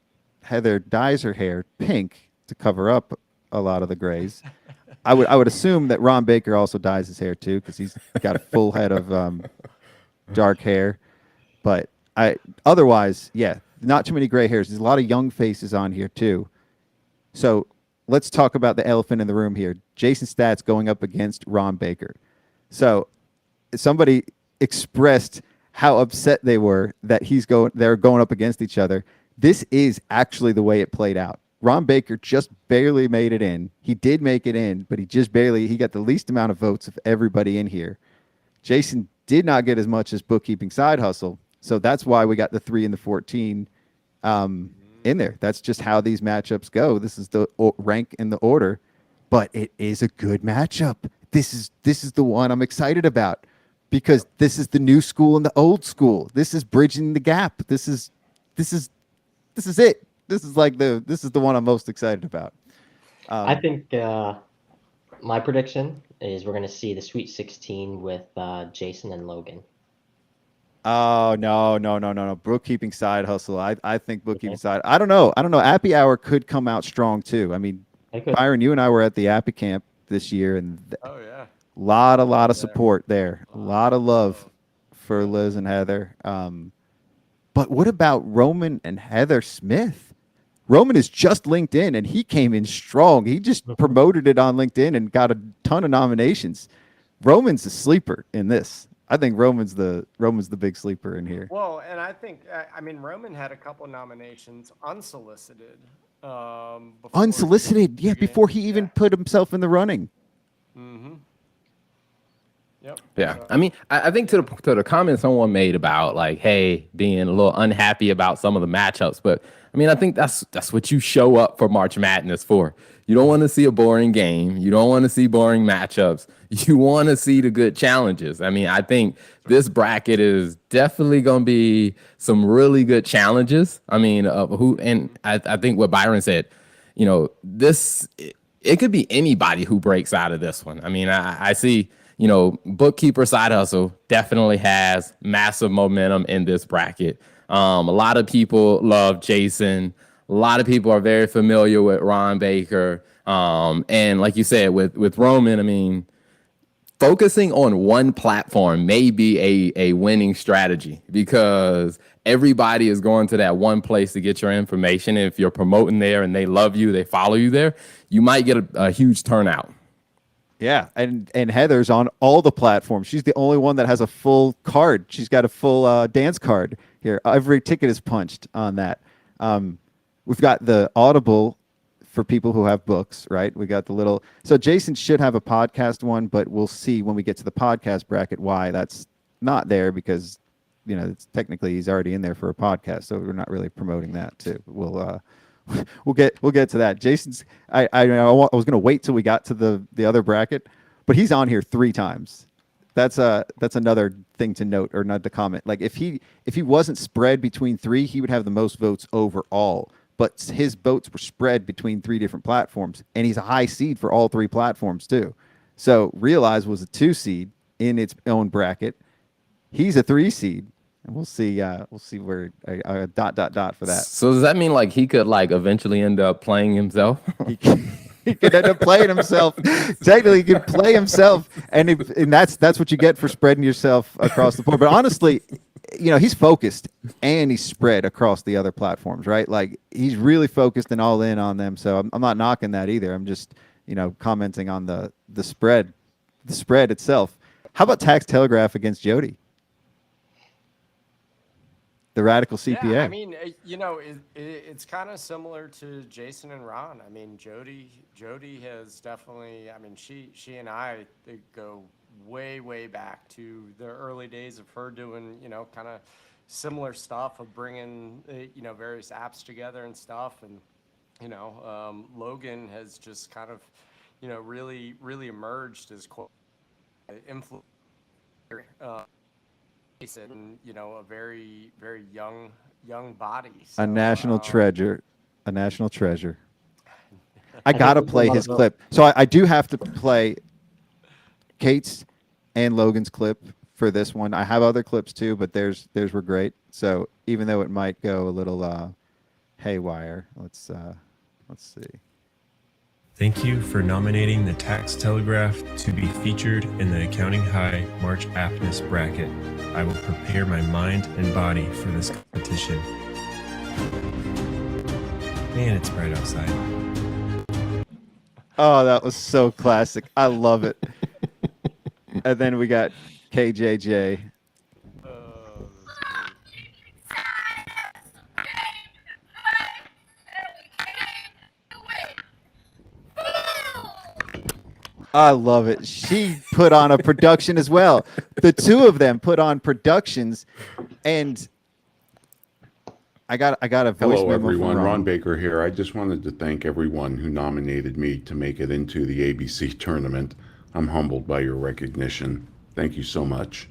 [SPEAKER 1] Heather dyes her hair pink to cover up a lot of the grays. I would assume that Ron Baker also dyes his hair too because he's got a full head of dark hair. But otherwise, yeah, not too many gray hairs. There's a lot of young faces on here too. So let's talk about the elephant in the room here. Jason Stats going up against Ron Baker. So somebody expressed how upset they were that they're going up against each other. This is actually the way it played out. Ron Baker just barely made it in. He did make it in, but he got the least amount of votes of everybody in here. Jason did not get as much as bookkeeping side hustle. So that's why we got the 3 and the 14 in there. That's just how these matchups go. This is the rank in the order, but it is a good matchup. This is the one I'm excited about because this is the new school and the old school. This is bridging the gap. This is it. This is the one I'm most excited about.
[SPEAKER 3] I think my prediction is we're going to see the Sweet 16 with Jason and Logan.
[SPEAKER 1] Oh, no. Bookkeeping side hustle. I think bookkeeping side. I don't know. Appy Hour could come out strong too. I mean, Byron, you and I were at the Appy camp this year, and a lot of support there. A lot of love for Liz and Heather. But what about Roman and Heather Smith? Roman is just LinkedIn, and he came in strong. He just promoted it on LinkedIn and got a ton of nominations. Roman's a sleeper in this. I think Roman's the big sleeper in here.
[SPEAKER 4] Well, and I think Roman had a couple nominations unsolicited.
[SPEAKER 1] Unsolicited, yeah, before he even put himself in the running.
[SPEAKER 4] Mm-hmm. Yep.
[SPEAKER 2] Yeah, I think to the comment someone made about like, hey, being a little unhappy about some of the matchups, but I think that's what you show up for March Madness for. You don't want to see a boring game. You don't want to see boring matchups. You want to see the good challenges. I think this bracket is definitely going to be some really good challenges. I think what Byron said, it could be anybody who breaks out of this one. I see, bookkeeper side hustle definitely has massive momentum in this bracket. A lot of people love Jason. A lot of people are very familiar with Ron Baker. And like you said, with Roman, I mean, focusing on one platform may be a winning strategy because everybody is going to that one place to get your information. If you're promoting there and they love you, they follow you there, you might get a huge turnout.
[SPEAKER 1] Yeah, and Heather's on all the platforms. She's the only one that has a full card. She's got a full dance card here. Every ticket is punched on that. We've got the Audible for people who have books, right? We got the little. So Jason should have a podcast one, but we'll see when we get to the podcast bracket why that's not there because, you know, it's technically he's already in there for a podcast, so we're not really promoting that too. We'll get to that. Jason's. I was going to wait till we got to the other bracket, but he's on here 3 times. That's another thing to note or not to comment. Like if he wasn't spread between 3, he would have the most votes overall. But his votes were spread between 3 different platforms, and he's a high seed for all 3 platforms too. So Realize was a 2 seed in its own bracket. He's a 3 seed. And we'll see where dot for that.
[SPEAKER 2] So does that mean like he could like eventually end up playing himself?
[SPEAKER 1] He could end up playing himself. Technically, he could play himself, and that's what you get for spreading yourself across the board. But honestly, you know, he's focused and he's spread across the other platforms, right? Like he's really focused and all in on them. So I'm not knocking that either. I'm just, you know, commenting on the spread itself. How about Tax Telegraph against Jody? The radical CPA.
[SPEAKER 4] Yeah, I mean, you know, it's kind of similar to Jason and Ron. I mean, Jody has definitely. I mean, she and I they go way back to the early days of her doing, you know, kind of similar stuff of bringing, you know, various apps together and stuff. And you know, Logan has just kind of, you know, really emerged as quite influencer. And you know, a very young body. So,
[SPEAKER 1] A national treasure. I gotta play his clip. So I do have to play Kate's and Logan's clip for this one. I have other clips too, but theirs were great. So even though it might go a little haywire, let's see.
[SPEAKER 9] Thank you for nominating the Tax Telegraph to be featured in the Accounting High March Aptness bracket. I will prepare my mind and body for this competition. Man, it's bright outside.
[SPEAKER 1] Oh, that was so classic. I love it. And then we got KJJ. I love it. She put on a production as well. The two of them put on productions, and I got a voice
[SPEAKER 10] Hello,
[SPEAKER 1] memo
[SPEAKER 10] everyone.
[SPEAKER 1] from
[SPEAKER 10] Ron Baker here. I just wanted to thank everyone who nominated me to make it into the ABC tournament. I'm humbled by your recognition. Thank you so much.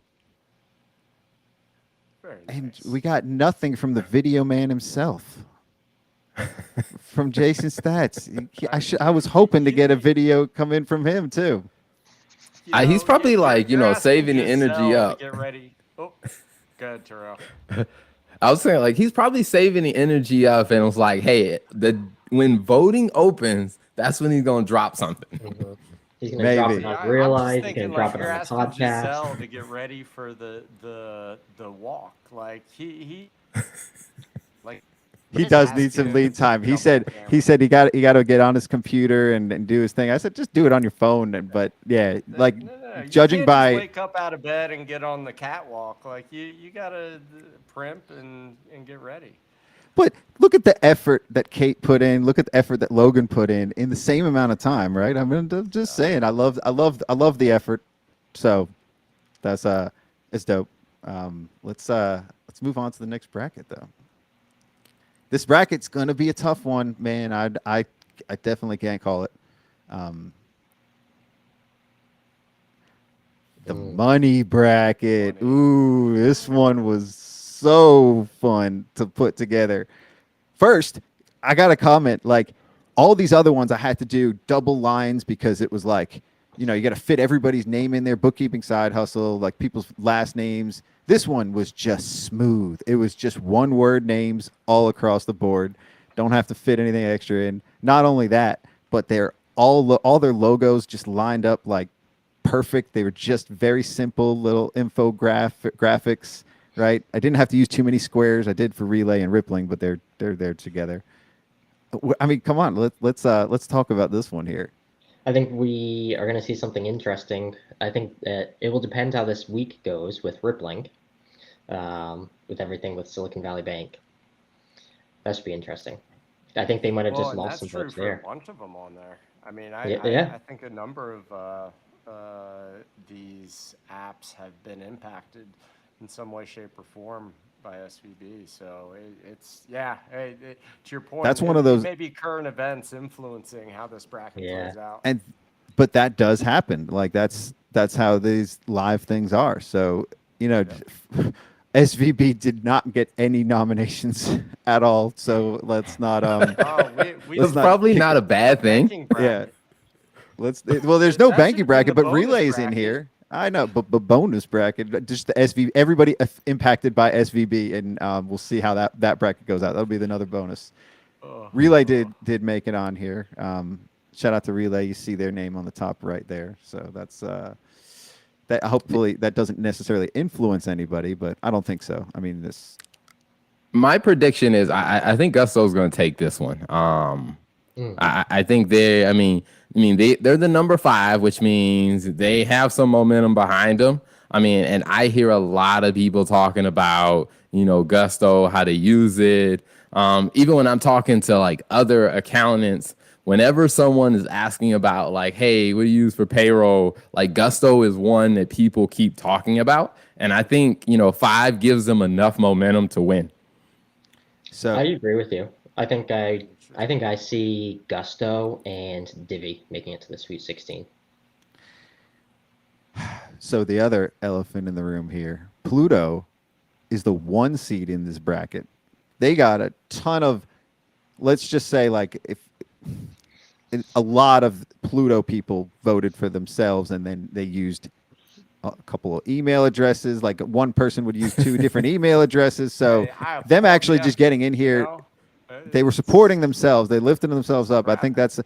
[SPEAKER 1] And we got nothing from the video man himself. From Jason Stats. I was hoping to get a video come in from him too.
[SPEAKER 2] He's probably like, you know, saving the energy up.
[SPEAKER 4] Get ready. Oh, good, Terrell.
[SPEAKER 2] I was saying like he's probably saving the energy up and was like, hey, when voting opens, that's when he's gonna drop something.
[SPEAKER 3] Mm-hmm. He's gonna drop it on Realize. He's gonna drop it on the podcast.
[SPEAKER 4] Giselle to get ready for the walk. Like he like.
[SPEAKER 1] He does need some lead time. He said he got to get on his computer and do his thing. I said just do it on your phone. But yeah, like judging by
[SPEAKER 4] wake up out of bed and get on the catwalk. Like you gotta primp and get ready.
[SPEAKER 1] But look at the effort that Kate put in. Look at the effort that Logan put in the same amount of time, right? I mean, I'm just saying. I love the effort. So that's it's dope. Let's move on to the next bracket though. This bracket's gonna be a tough one, man. I definitely can't call it. The money bracket. Ooh, this one was so fun to put together. First, I got to comment, like all these other ones I had to do double lines because it was like, you know, you got to fit everybody's name in there, bookkeeping side hustle, like people's last names. This one was just smooth. It was just one word names all across the board. Don't have to fit anything extra in. Not only that, but they're all their logos just lined up like perfect. They were just very simple little graphics, right? I didn't have to use too many squares. I did for relay and rippling, but they're there together. I mean, come on, let's talk about this one here.
[SPEAKER 3] I think we are going to see something interesting. I think that it will depend how this week goes with rippling, with everything with Silicon Valley Bank. That should be interesting. I think they might have just
[SPEAKER 4] and
[SPEAKER 3] lost
[SPEAKER 4] that's
[SPEAKER 3] some votes
[SPEAKER 4] true
[SPEAKER 3] there.
[SPEAKER 4] for a bunch of them on there. I mean,
[SPEAKER 3] Yeah.
[SPEAKER 4] I think a number of these apps have been impacted in some way, shape, or form by SVB. So to your point,
[SPEAKER 1] That's one of those.
[SPEAKER 4] It may be current events influencing how this bracket plays out.
[SPEAKER 1] But that does happen. Like that's how these live things are. So SVB did not get any nominations at all. So let's not.
[SPEAKER 2] It's probably not a bad thing.
[SPEAKER 1] Yeah. There's no banking bracket, but relays in here. I know, but bonus bracket, just the SVB, everybody impacted by SVB, and we'll see how that bracket goes out. That'll be another bonus. Relay did make it on here. Shout out to Relay. You see their name on the top right there. So that's that. Hopefully that doesn't necessarily influence anybody, but I don't think so. I mean, this.
[SPEAKER 2] My prediction is I think Gusto's going to take this one. I think they're the number 5, which means they have some momentum behind them. I mean, and I hear a lot of people talking about, Gusto, how to use it. Even when I'm talking to like other accountants, whenever someone is asking about like, hey, what do you use for payroll? Like Gusto is one that people keep talking about. And I think, 5 gives them enough momentum to win.
[SPEAKER 3] So I agree with you. I think I see Gusto and Divi making it to the Sweet 16.
[SPEAKER 1] So the other elephant in the room here, Pluto is the 1 seed in this bracket. They got a ton of, let's just say, like, if a lot of Pluto people voted for themselves, and then they used a couple of email addresses. Like one person would use 2 different email addresses. So them actually just getting in here, they were supporting themselves. They lifted themselves up. I think that's,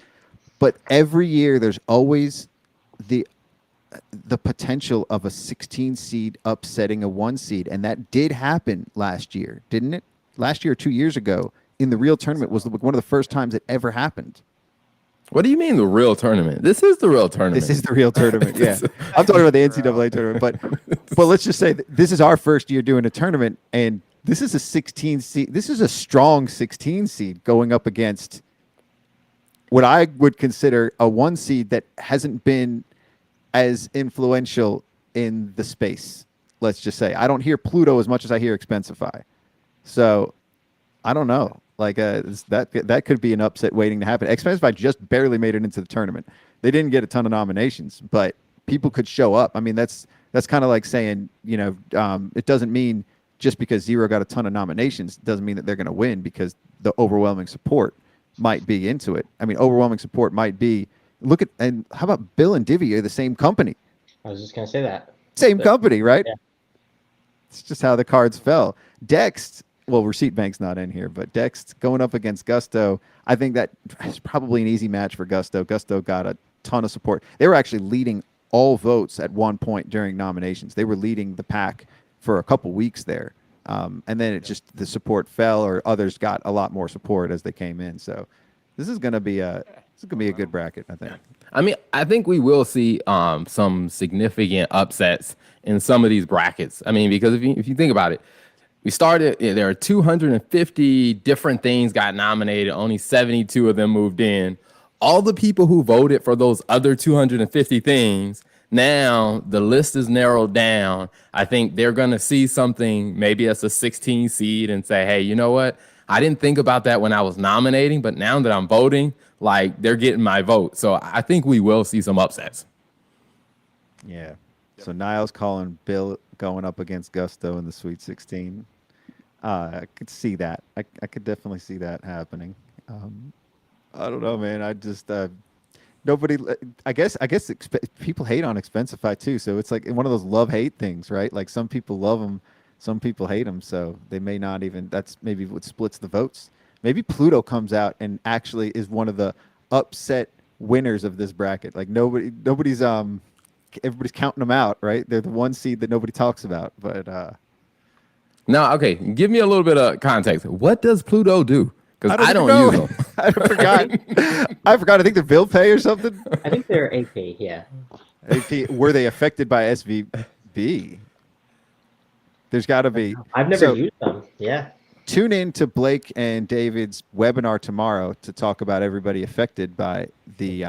[SPEAKER 1] but every year there's always the potential of a 16 seed upsetting a 1 seed. And that did happen last year, didn't it? Last year or 2 years ago in the real tournament was one of the first times it ever happened.
[SPEAKER 2] What do you mean the real tournament? This is the real tournament.
[SPEAKER 1] This is the real tournament. Yeah, I'm talking about the NCAA tournament, but let's just say this is our first year doing a tournament, and this is a 16 seed. This is a strong 16 seed going up against what I would consider a 1 seed that hasn't been as influential in the space. Let's just say I don't hear Pluto as much as I hear Expensify, so I don't know. Like that could be an upset waiting to happen. Expensify just barely made it into the tournament. They didn't get a ton of nominations, but people could show up. I mean, that's kind of like saying, it doesn't mean just because Zero got a ton of nominations doesn't mean that they're going to win, because the overwhelming support might be into it. I mean, overwhelming support might be. And how about Bill and Divi are the same company?
[SPEAKER 3] I was just going to say that.
[SPEAKER 1] Same company, right?
[SPEAKER 3] Yeah.
[SPEAKER 1] It's just how the cards fell. Dext. Well, Receipt Bank's not in here, but Dext going up against Gusto, I think that is probably an easy match for Gusto. Gusto got a ton of support. They were actually leading all votes at one point during nominations. They were leading the pack for a couple weeks there. And then the support fell, or others got a lot more support as they came in. So this is going to be a good bracket, I think.
[SPEAKER 2] I mean, I think we will see some significant upsets in some of these brackets. I mean, because if you think about it, we started, there are 250 different things got nominated. Only 72 of them moved in. All the people who voted for those other 250 things, now the list is narrowed down. I think they're going to see something, maybe as a 16 seed, and say, hey, you know what? I didn't think about that when I was nominating, but now that I'm voting, like, they're getting my vote. So I think we will see some upsets.
[SPEAKER 1] Yeah. So Niles calling Bill going up against Gusto in the Sweet 16. I could see that. I could definitely see that happening. I don't know, man. I just nobody. I guess people hate on Expensify too. So it's like one of those love-hate things, right? Like some people love them, some people hate them. So they may not even. That's maybe what splits the votes. maybe Pluto comes out and actually is one of the upset winners of this bracket. Like everybody's counting them out, right? They're the one seed that nobody talks about. But
[SPEAKER 2] Now, okay, give me a little bit of context. What does Pluto do? Because I don't
[SPEAKER 1] know.
[SPEAKER 2] use them.
[SPEAKER 1] I forgot. I forgot. I think they're bill pay or something.
[SPEAKER 3] I think they're AP, yeah.
[SPEAKER 1] AP, were they affected by SVB? There's got to be.
[SPEAKER 3] I've never used them. Yeah.
[SPEAKER 1] Tune in to Blake and David's webinar tomorrow to talk about everybody affected by the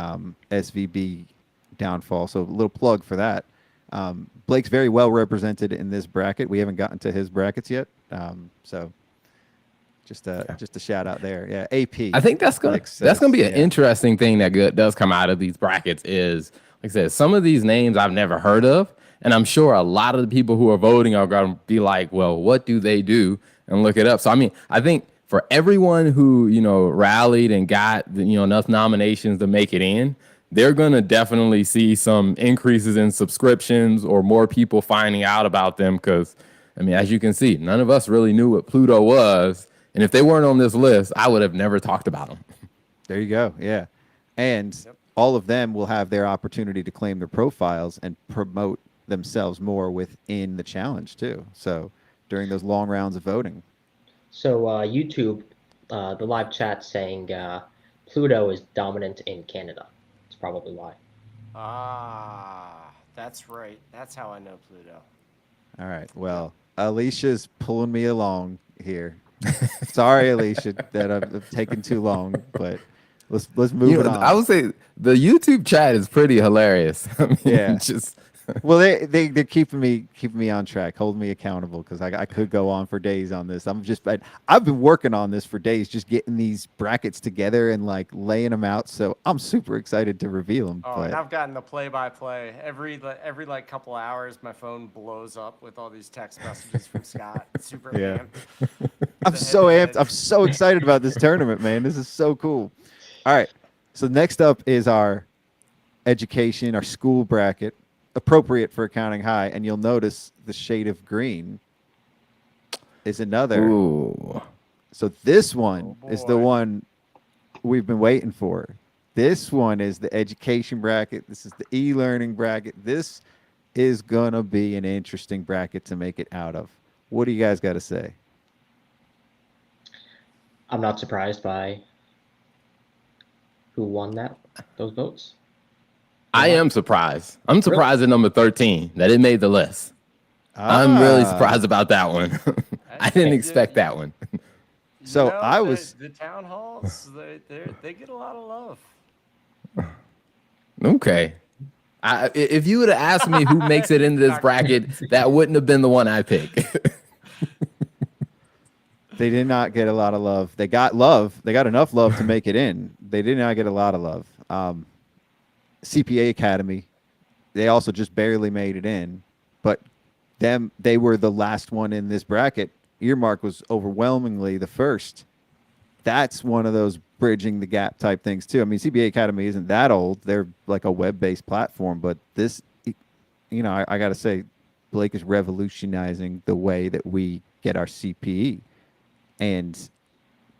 [SPEAKER 1] SVB downfall. So a little plug for that. Blake's very well represented in this bracket. We haven't gotten to his brackets yet. So just a shout out there. Yeah, AP.
[SPEAKER 2] I think that's gonna be an interesting thing that does come out of these brackets is, like I said, some of these names I've never heard of, and I'm sure a lot of the people who are voting are going to be like, well, what do they do? And look it up. So, I mean, I think for everyone who, rallied and got, enough nominations to make it in, they're going to definitely see some increases in subscriptions or more people finding out about them. Because, I mean, as you can see, none of us really knew what Pluto was. And if they weren't on this list, I would have never talked about them.
[SPEAKER 1] There you go. Yeah. And all of them will have their opportunity to claim their profiles and promote themselves more within the challenge too. So during those long rounds of voting.
[SPEAKER 3] So YouTube, the live chat saying Pluto is dominant in Canada. That's probably why.
[SPEAKER 4] That's right. That's how I know Pluto.
[SPEAKER 1] All right. Well, Alicia's pulling me along here. Sorry, Alicia, that I've taken too long, but let's move it on.
[SPEAKER 2] I would say the YouTube chat is pretty hilarious. I mean,
[SPEAKER 1] yeah. Well, they're keeping me on track, holding me accountable because I could go on for days on this. I've been working on this for days, just getting these brackets together and like laying them out. So I'm super excited to reveal them.
[SPEAKER 4] Oh, and I've gotten the play-by-play every like couple hours. My phone blows up with all these text messages from Scott. Super amped.
[SPEAKER 1] I'm so amped. I'm so excited about this tournament, man. This is so cool. All right. So next up is our education, our school bracket. Appropriate for accounting high, and you'll notice the shade of green is another.
[SPEAKER 2] Ooh.
[SPEAKER 1] So this one is the one we've been waiting for. This one is the education bracket. This is the e-learning bracket. This is gonna be an interesting bracket to make it out of. What do you guys got to say?
[SPEAKER 3] I'm not surprised by who won those votes.
[SPEAKER 2] I am surprised. I'm surprised at number 13 that it made the list. I'm really surprised about that one. I didn't expect that one.
[SPEAKER 1] So
[SPEAKER 4] the town halls. They get a lot of love.
[SPEAKER 2] Okay. If you would have asked me who makes it into this bracket, that wouldn't have been the one I picked.
[SPEAKER 1] They did not get a lot of love. They got love. They got enough love to make it in. They did not get a lot of love. CPA Academy, they also just barely made it in, but they were the last one in this bracket. Earmark was overwhelmingly the first. That's one of those bridging the gap type things too. I mean, CPA Academy isn't that old. They're like a web-based platform, but this, I got to say, Blake is revolutionizing the way that we get our CPE and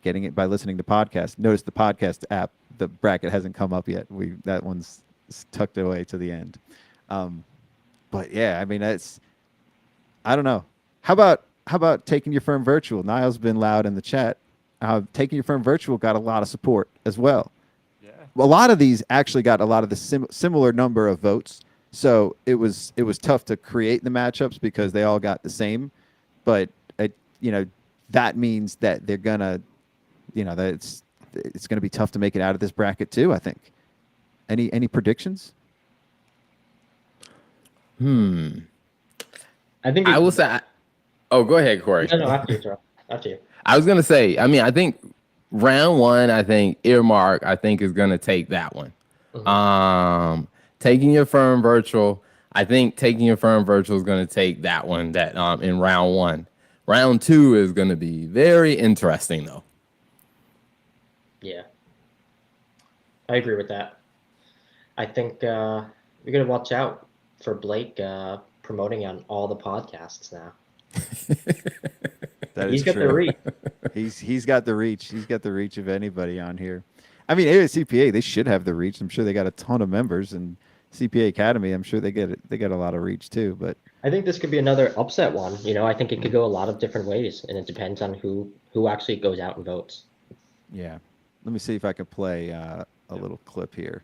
[SPEAKER 1] getting it by listening to podcasts. Notice the podcast app, the bracket hasn't come up yet. That one's tucked away to the end. But yeah, I mean, I don't know. How about taking your firm virtual? Niall's been loud in the chat. Taking your firm virtual got a lot of support as well. Yeah. A lot of these actually got a lot of the similar number of votes. So it was tough to create the matchups because they all got the same. But that means that they're gonna, that it's gonna be tough to make it out of this bracket too, I think. Any predictions?
[SPEAKER 3] I think
[SPEAKER 2] I will say. Oh, go ahead, Corey.
[SPEAKER 3] No, after you, Joe. After you.
[SPEAKER 2] I was gonna say. I mean, I think round one. I think Earmark. I think is gonna take that one. Mm-hmm. Taking your firm virtual. I think taking your firm virtual is gonna take that one. That in round one. Round two is gonna be very interesting though.
[SPEAKER 3] Yeah, I agree with that. I think we're gonna watch out for Blake promoting on all the podcasts now.
[SPEAKER 1] That
[SPEAKER 3] He's
[SPEAKER 1] is
[SPEAKER 3] got the
[SPEAKER 1] true.
[SPEAKER 3] reach.
[SPEAKER 1] He's got the reach. He's got the reach of anybody on here. I mean, ASCPA, they should have the reach. I'm sure they got a ton of members, and CPA Academy, I'm sure they get it. They got a lot of reach too. But
[SPEAKER 3] I think this could be another upset one. You know, I think it could go a lot of different ways, and it depends on who actually goes out and votes.
[SPEAKER 1] yeah, let me see if I can play a little clip here.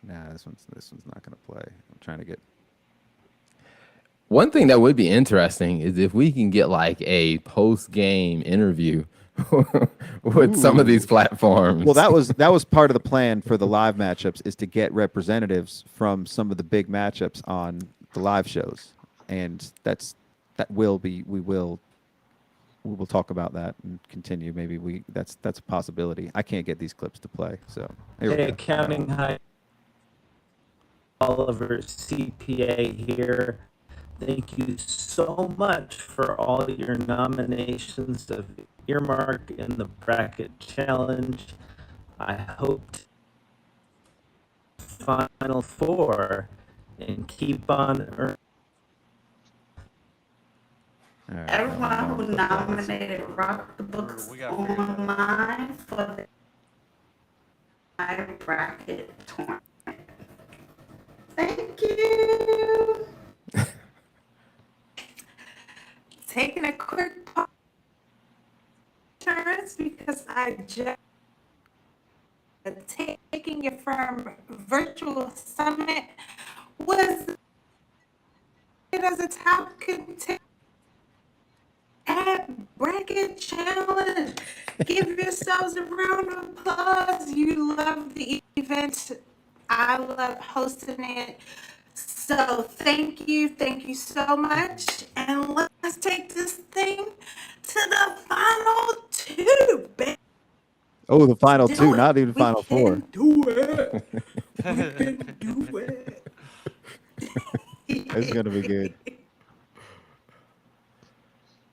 [SPEAKER 1] Nah, this one's not gonna play. I'm trying to get.
[SPEAKER 2] One thing that would be interesting is if we can get like a post-game interview with some of these platforms.
[SPEAKER 1] Well, that was part of the plan for the live matchups, is to get representatives from some of the big matchups on the live shows, and we will talk about that and continue. Maybe that's a possibility. I can't get these clips to play, so here we go.
[SPEAKER 11] Accounting High, Oliver CPA here. Thank you so much for all your nominations of Earmark in the Bracket Challenge. I hope Final Four and keep on earning.
[SPEAKER 1] All right,
[SPEAKER 12] Everyone who nominated Rock the Books Online for the bracket tournament. Thank you. Taking a quick pause because I just taking your firm virtual summit was as a top contender at Bracket Challenge. Give yourselves a round of applause. You love the event. I love hosting it. So thank you so much. And let's take this thing to the final two, baby.
[SPEAKER 1] Oh, the final
[SPEAKER 12] Do
[SPEAKER 1] two,
[SPEAKER 12] it.
[SPEAKER 1] not even
[SPEAKER 12] We
[SPEAKER 1] final
[SPEAKER 12] can
[SPEAKER 1] four.
[SPEAKER 12] do it. We can do it.
[SPEAKER 1] It's gonna be good.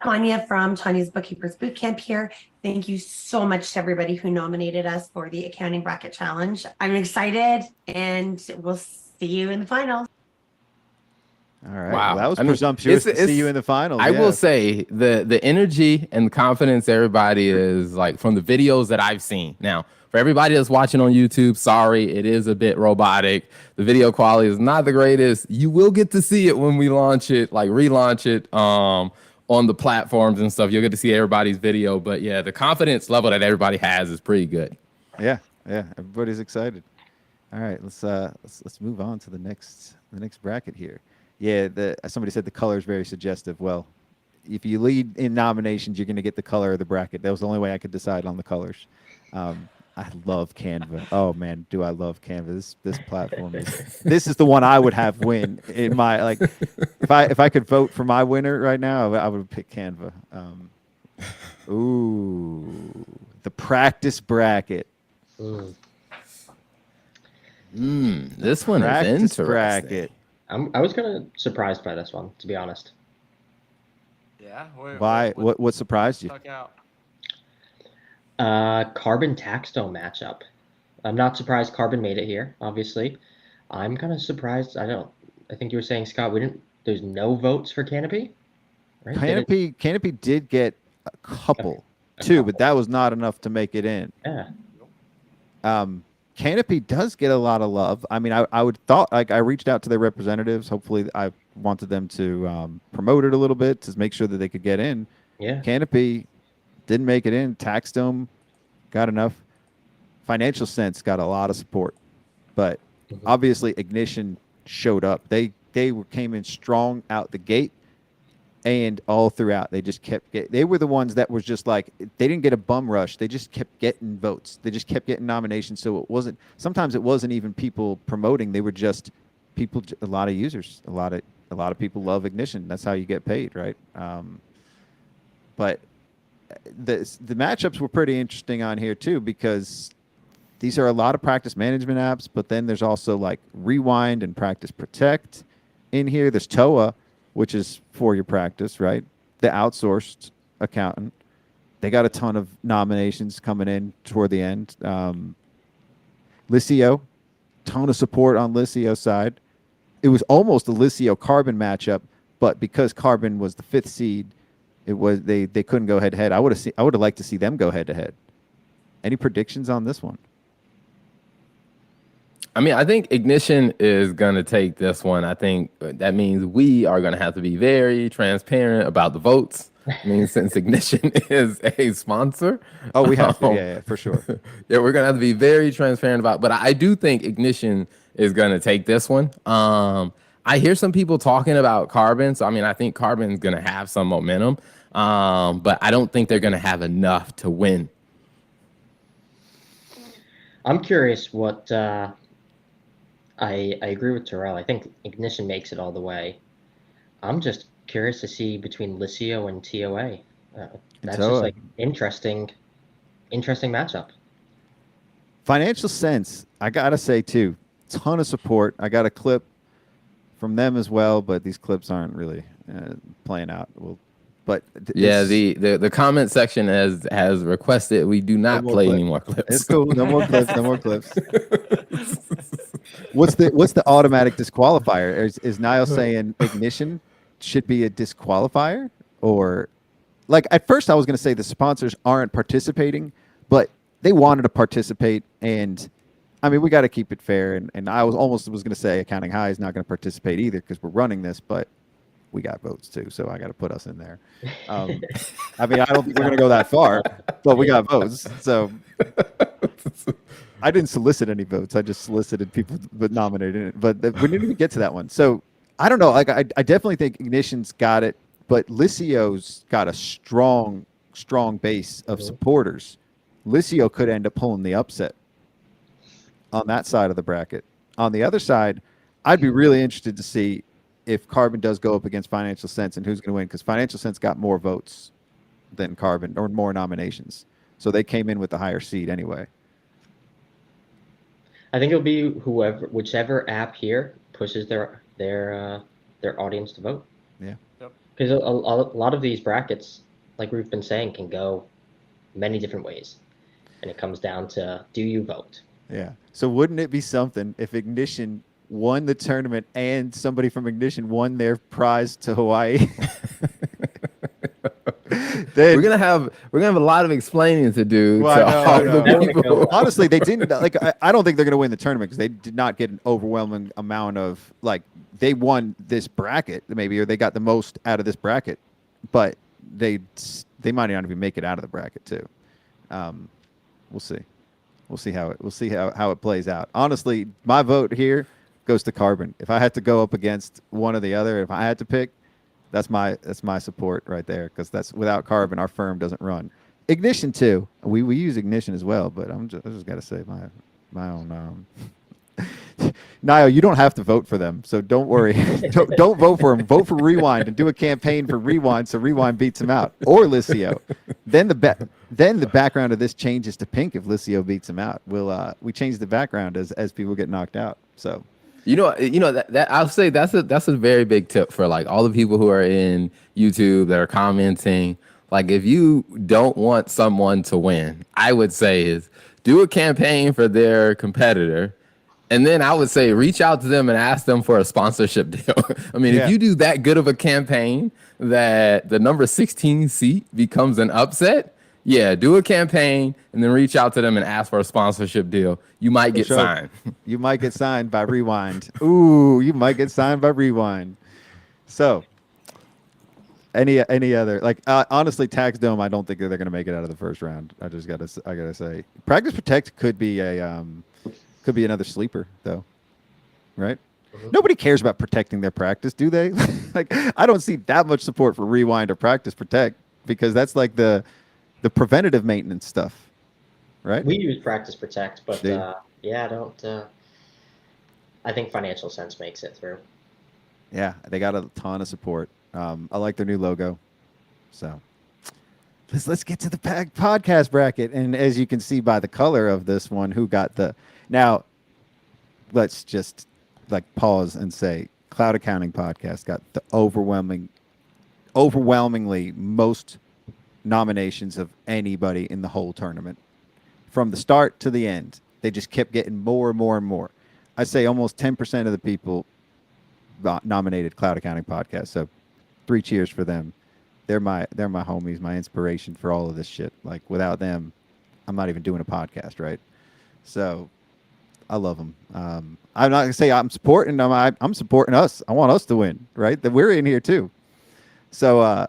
[SPEAKER 13] Tanya from Tanya's Bookkeepers Bootcamp here. Thank you so much to everybody who nominated us for the Accounting Bracket Challenge. I'm excited, and we'll see you in the finals.
[SPEAKER 1] All right.
[SPEAKER 2] Wow.
[SPEAKER 1] Well, that was
[SPEAKER 2] I mean,
[SPEAKER 1] presumptuous to see you in the finals.
[SPEAKER 2] I will
[SPEAKER 1] yeah.
[SPEAKER 2] say the energy and the confidence everybody is like from the videos that I've seen. Now, for everybody that's watching on YouTube, sorry, it is a bit robotic. The video quality is not the greatest. You will get to see it when we launch it, like relaunch it on the platforms and stuff. You'll get to see everybody's video. But yeah, the confidence level that everybody has is pretty good.
[SPEAKER 1] Yeah. Everybody's excited. All right, let's move on to the next bracket here. Yeah, somebody said the color is very suggestive. Well, if you lead in nominations, you're going to get the color of the bracket. That was the only way I could decide on the colors. I love Canva. Oh man, do I love Canva? This platform this is the one I would have win in my like. If I could vote for my winner right now, I would pick Canva. Ooh, the practice bracket.
[SPEAKER 2] This one is interesting.
[SPEAKER 1] Bracket.
[SPEAKER 3] I was kind of surprised by this one, to be honest.
[SPEAKER 4] Yeah.
[SPEAKER 1] Why? What surprised you?
[SPEAKER 4] Stuck out.
[SPEAKER 3] Carbon Taxstone matchup. I'm not surprised Carbon made it here, obviously. I'm kind of surprised. I think you were saying, Scott, there's no votes for Canopy? Right?
[SPEAKER 1] Canopy did get a couple, too, but that was not enough to make it in.
[SPEAKER 3] Yeah.
[SPEAKER 1] Canopy does get a lot of love. I mean, I would thought, like, I reached out to their representatives. Hopefully, I wanted them to promote it a little bit to make sure that they could get in.
[SPEAKER 3] Yeah.
[SPEAKER 1] Canopy didn't make it in. Taxstone got enough. Financial Sense got a lot of support, but obviously Ignition showed up. They came in strong out the gate, and all throughout they just kept they were the ones that was just like, they didn't get a bum rush. They just kept getting votes. They just kept getting nominations. So sometimes it wasn't even people promoting. They were just people, a lot of users, a lot of people love Ignition. That's how you get paid, right? But the matchups were pretty interesting on here too, because these are a lot of practice management apps, but then there's also like Rewind and Practice Protect in here. There's TOA, which is for your practice, right? The outsourced accountant. They got a ton of nominations coming in toward the end. Lisio, ton of support on Lisio's side. It was almost a Lisio Carbon matchup, but because Carbon was the 5th seed, it was they couldn't go head to head. I would have liked to see them go head to head. Any predictions on this one?
[SPEAKER 2] I mean, I think Ignition is going to take this one. I think that means we are going to have to be very transparent about the votes. I mean, since Ignition is a sponsor.
[SPEAKER 1] Oh, we have to. Yeah, for sure.
[SPEAKER 2] Yeah, we're going to have to be very transparent about it. But I do think Ignition is going to take this one. I hear some people talking about Carbon. So, I mean, I think Carbon is going to have some momentum. But I don't think they're going to have enough to win.
[SPEAKER 3] I'm curious what I agree with Terrell. I think Ignition makes it all the way. I'm just curious to see between Licio and TOA. That's just like interesting matchup.
[SPEAKER 1] Financial Sense, I gotta say too, ton of support. I got a clip from them as well, but these clips aren't really playing out. But
[SPEAKER 2] yeah, the comment section has requested we do not play any more clips.
[SPEAKER 1] It's cool. No more clips. No more clips. What's the automatic disqualifier? Is Niall saying Ignition should be a disqualifier? Or like at first I was going to say the sponsors aren't participating, but they wanted to participate. And I mean, we got to keep it fair. And I was going to say Accounting High is not going to participate either because we're running this, but we got votes too, so I got to put us in there. I mean, I don't think we're going to go that far, but we got votes. So I didn't solicit any votes. I just solicited people but nominated it. But we didn't even get to that one. So I don't know. Like I definitely think Ignition's got it, but Licio's got a strong base of supporters. Licio could end up pulling the upset on that side of the bracket. On the other side, I'd be really interested to see if Carbon does go up against Financial Sense and who's going to win, because Financial Sense got more votes than Carbon or more nominations. So they came in with the higher seed anyway.
[SPEAKER 3] I think it'll be whichever app here pushes their audience to vote.
[SPEAKER 1] Yeah.
[SPEAKER 3] Because a lot of these brackets, like we've been saying, can go many different ways. And it comes down to, do you vote?
[SPEAKER 1] Yeah. So wouldn't it be something if Ignition won the tournament and somebody from Ignition won their prize to Hawaii? Then,
[SPEAKER 2] we're gonna have a lot of explaining to do.
[SPEAKER 1] Honestly, they didn't I don't think they're gonna win the tournament because they did not get an overwhelming amount of they won this bracket maybe, or they got the most out of this bracket, but they might not even make it out of the bracket too. We'll see. We'll see how it plays out. Honestly, my vote here goes to Carbon. If I had to go up against one or the other, if I had to pick, that's my support right there, because that's without Carbon, our firm doesn't run. Ignition too. We use Ignition as well, but I just got to say my own. Niall, you don't have to vote for them, so don't worry. don't vote for them. Vote for Rewind and do a campaign for Rewind so Rewind beats him out, or Licio. Then the background of this changes to pink if Licio beats him out. We change the background as people get knocked out. So.
[SPEAKER 2] You know that I'll say that's a very big tip for like all the people who are in YouTube that are commenting. Like, if you don't want someone to win, I would say is do a campaign for their competitor. And then I would say reach out to them and ask them for a sponsorship deal. I mean, if you do that good of a campaign that the number 16 seat becomes an upset, do a campaign and then reach out to them and ask for a sponsorship deal. You might get signed.
[SPEAKER 1] You might get signed by Rewind. Ooh, you might get signed by Rewind. So, any other honestly, Tax Dome, I don't think they're going to make it out of the first round. I gotta say, Practice Protect could be another sleeper though, right? Nobody cares about protecting their practice, do they? I don't see that much support for Rewind or Practice Protect, because that's like the preventative maintenance stuff, right?
[SPEAKER 3] We use Practice Protect, but I don't. I think Financial Sense makes it through.
[SPEAKER 1] Yeah, they got a ton of support. I like their new logo. So let's get to the podcast bracket, and as you can see by the color of this one, who got the now. Let's just pause and say Cloud Accounting Podcast got the overwhelmingly most nominations of anybody in the whole tournament. From the start to the end, they just kept getting more and more and more. I say almost 10% of the people nominated Cloud Accounting Podcast. So 3 cheers for them. They're my homies, my inspiration for all of this shit. Like without them, I'm not even doing a podcast, right? So I love them. I'm not gonna say I'm supporting them. I'm supporting us. I want us to win, right? That we're in here too. So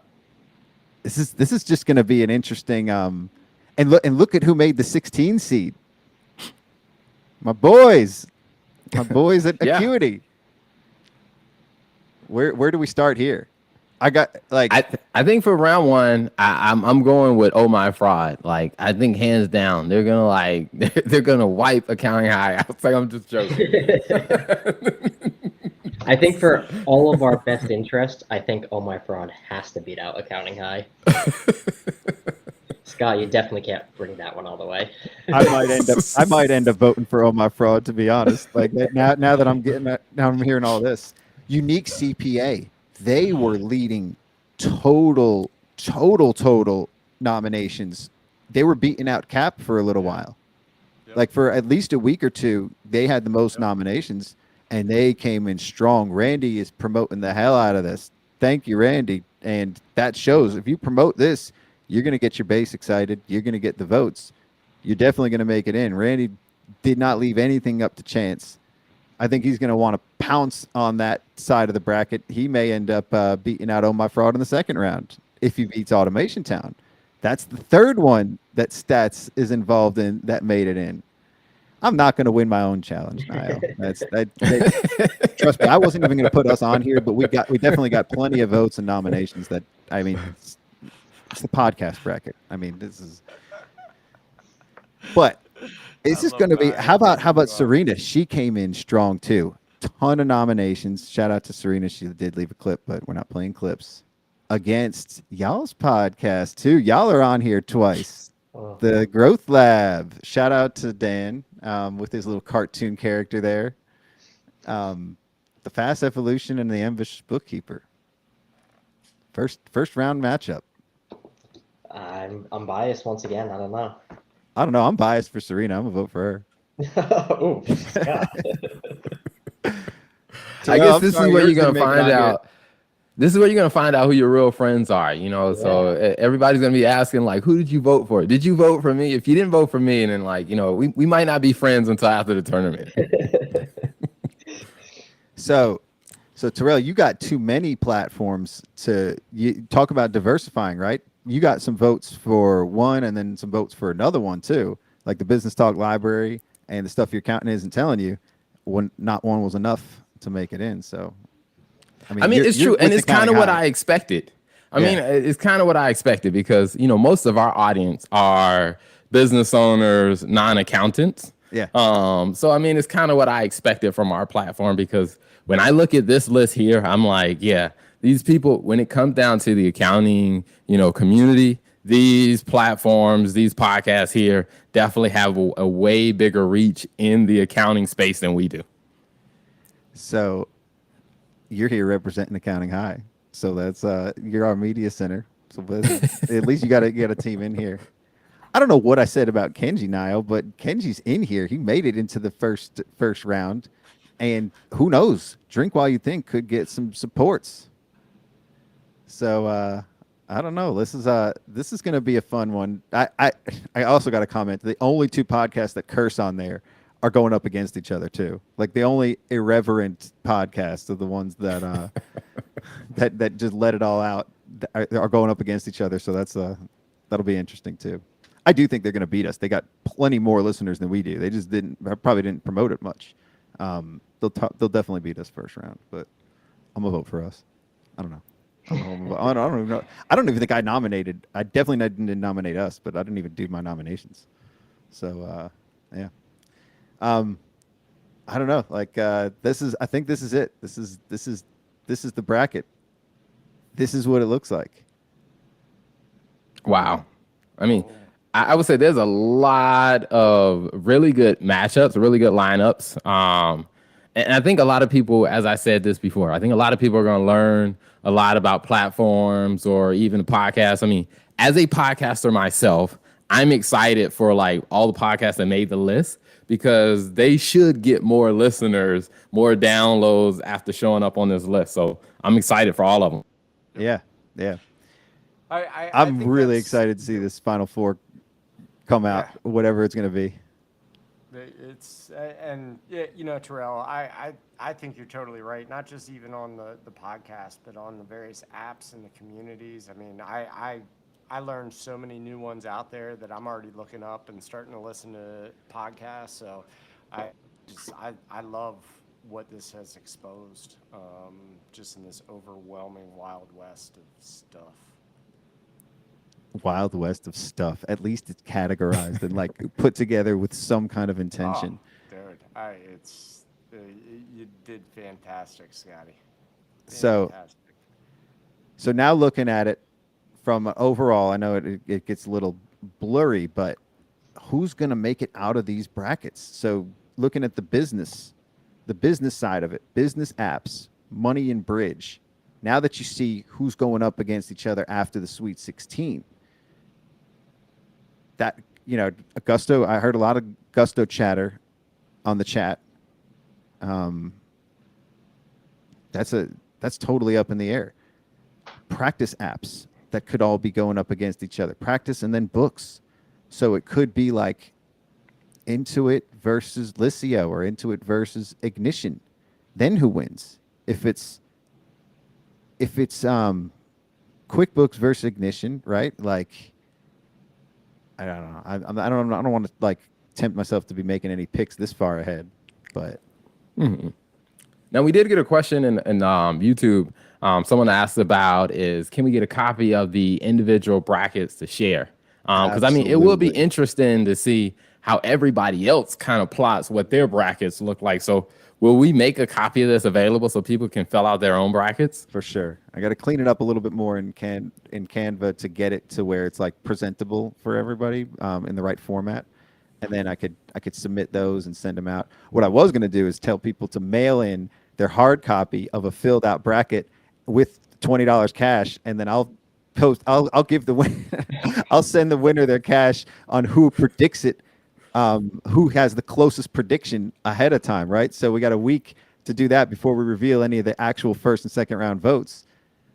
[SPEAKER 1] this is just gonna be an interesting and look at who made the 16 seed. My boys at
[SPEAKER 2] Yeah.
[SPEAKER 1] Acuity. Where do we start here? I got like
[SPEAKER 2] I think for round one, I'm going with Oh My Fraud. Like I think hands down, they're gonna they're gonna wipe Accounting High. I was like, I'm just joking.
[SPEAKER 3] I think for all of our best interest, I think Oh My Fraud has to beat out Accounting High. Scott, you definitely can't bring that one all the way.
[SPEAKER 1] I might end up voting for Oh My Fraud, to be honest. Like now that I'm hearing all this. Unique CPA. They were leading total nominations. They were beating out Cap for a little while.
[SPEAKER 4] Yep.
[SPEAKER 1] Like for at least a week or two, they had the most nominations, and they came in strong. Randy is promoting the hell out of this. Thank you, Randy. And that shows if you promote this, you're going to get your base excited. You're going to get the votes. You're definitely going to make it in. Randy did not leave anything up to chance. I think he's going to want to pounce on that side of the bracket. He may end up beating out Oh My Fraud in the second round if he beats Automation Town. That's the third one that Stats is involved in that made it in. I'm not going to win my own challenge, Niall. Trust me, I wasn't even going to put us on here, but we definitely got plenty of votes and nominations. That I mean, it's the podcast bracket. I mean, this is. But it's just going to be. How about Serena? She came in strong too. Ton of nominations. Shout out to Serena. She did leave a clip, but we're not playing clips. Against y'all's podcast too. Y'all are on here twice. The Growth Lab. Shout out to Dan with his little cartoon character there. The Fast Evolution and the Ambush Bookkeeper. First round matchup.
[SPEAKER 3] I'm biased once again. I don't know.
[SPEAKER 1] I'm biased for Serena. I'm gonna vote for her.
[SPEAKER 3] Ooh, Scott.
[SPEAKER 2] I guess this is where you're gonna find out. This is where you're gonna find out who your real friends are. You know, so everybody's gonna be asking like, "Who did you vote for? Did you vote for me? If you didn't vote for me, and then like, you know, we might not be friends until after the tournament."
[SPEAKER 1] So Terrell, you got too many platforms to talk about diversifying, right? You got some votes for one and then some votes for another one too, like the Business Talk Library and the stuff your accountant isn't telling you. Not one was enough to make it in. So,
[SPEAKER 2] I mean, it's true, and it's kind of what I expected. I mean, it's kind of what I expected because you know most of our audience are business owners, non-accountants.
[SPEAKER 1] Yeah.
[SPEAKER 2] So I mean, it's kind of what I expected from our platform because when I look at this list here, I'm like, yeah, these people, when it comes down to the accounting, you know, community, these platforms, these podcasts here definitely have a way bigger reach in the accounting space than we do.
[SPEAKER 1] So you're here representing Accounting High. So that's you're our media center. So at least you got to get a team in here. I don't know what I said about Kenji, Niall, but Kenji's in here. He made it into the first round. And who knows? Drink While You Think could get some supports. So I don't know. This is going to be a fun one. I also got a comment. The only two podcasts that curse on there are going up against each other too. Like the only irreverent podcasts are the ones that that just let it all out are going up against each other. So that'll be interesting too. I do think they're going to beat us. They got plenty more listeners than we do. They just probably didn't promote it much. They'll definitely beat us first round, but I'm gonna vote for us. I don't know. I don't even know. I don't even think I nominated. I definitely didn't nominate us, but I didn't even do my nominations. So yeah. I don't know. Like I think this is it. This is the bracket. This is what it looks like.
[SPEAKER 2] Wow. I mean, I would say there's a lot of really good matchups, really good lineups. And I think a lot of people, as I said this before, I think a lot of people are going to learn a lot about platforms or even podcasts. I mean, as a podcaster myself, I'm excited for like all the podcasts that made the list because they should get more listeners, more downloads after showing up on this list. So I'm excited for all of them.
[SPEAKER 1] Yeah, yeah.
[SPEAKER 4] I
[SPEAKER 1] I'm
[SPEAKER 4] think
[SPEAKER 1] really
[SPEAKER 4] that's
[SPEAKER 1] excited to see this Final Four come out,
[SPEAKER 4] Yeah.
[SPEAKER 1] whatever it's going to be.
[SPEAKER 4] It's and yeah, you know, Terrell, I think you're totally right. Not just even on the podcast, but on the various apps and the communities. I mean, I learned so many new ones out there that I'm already looking up and starting to listen to podcasts. So I love what this has exposed, just in this overwhelming wild west of stuff.
[SPEAKER 1] Wild West of stuff. At least it's categorized and like put together with some kind of intention.
[SPEAKER 4] Oh, dude, you did fantastic, Scotty.
[SPEAKER 1] So,
[SPEAKER 4] Fantastic.
[SPEAKER 1] so now looking at it from an overall, I know it gets a little blurry, but who's going to make it out of these brackets? So looking at the business side of it, business apps, money and bridge. Now that you see who's going up against each other after the Sweet 16, that, you know, Gusto, I heard a lot of Gusto chatter on the chat. That's totally up in the air. Practice apps that could all be going up against each other. Practice and then books. So it could be like Intuit versus Lisio or Intuit versus Ignition. Then who wins? If it's QuickBooks versus Ignition, right? Like, I don't know. I don't want to like tempt myself to be making any picks this far ahead, but.
[SPEAKER 2] Now we did get a question in YouTube. Someone asked about can we get a copy of the individual brackets to share? Because I mean, it will be interesting to see how everybody else kind of plots what their brackets look like. So will we make a copy of this available so people can fill out their own brackets?
[SPEAKER 1] For sure. I got to clean it up a little bit more in Canva to get it to where it's like presentable for everybody in the right format. And then I could submit those and send them out. What I was going to do is tell people to mail in their hard copy of a filled out bracket with $20 cash, and then I'll give I'll send the winner their cash on who predicts it, who has the closest prediction ahead of time, right? So we got a week to do that before we reveal any of the actual first and second round votes.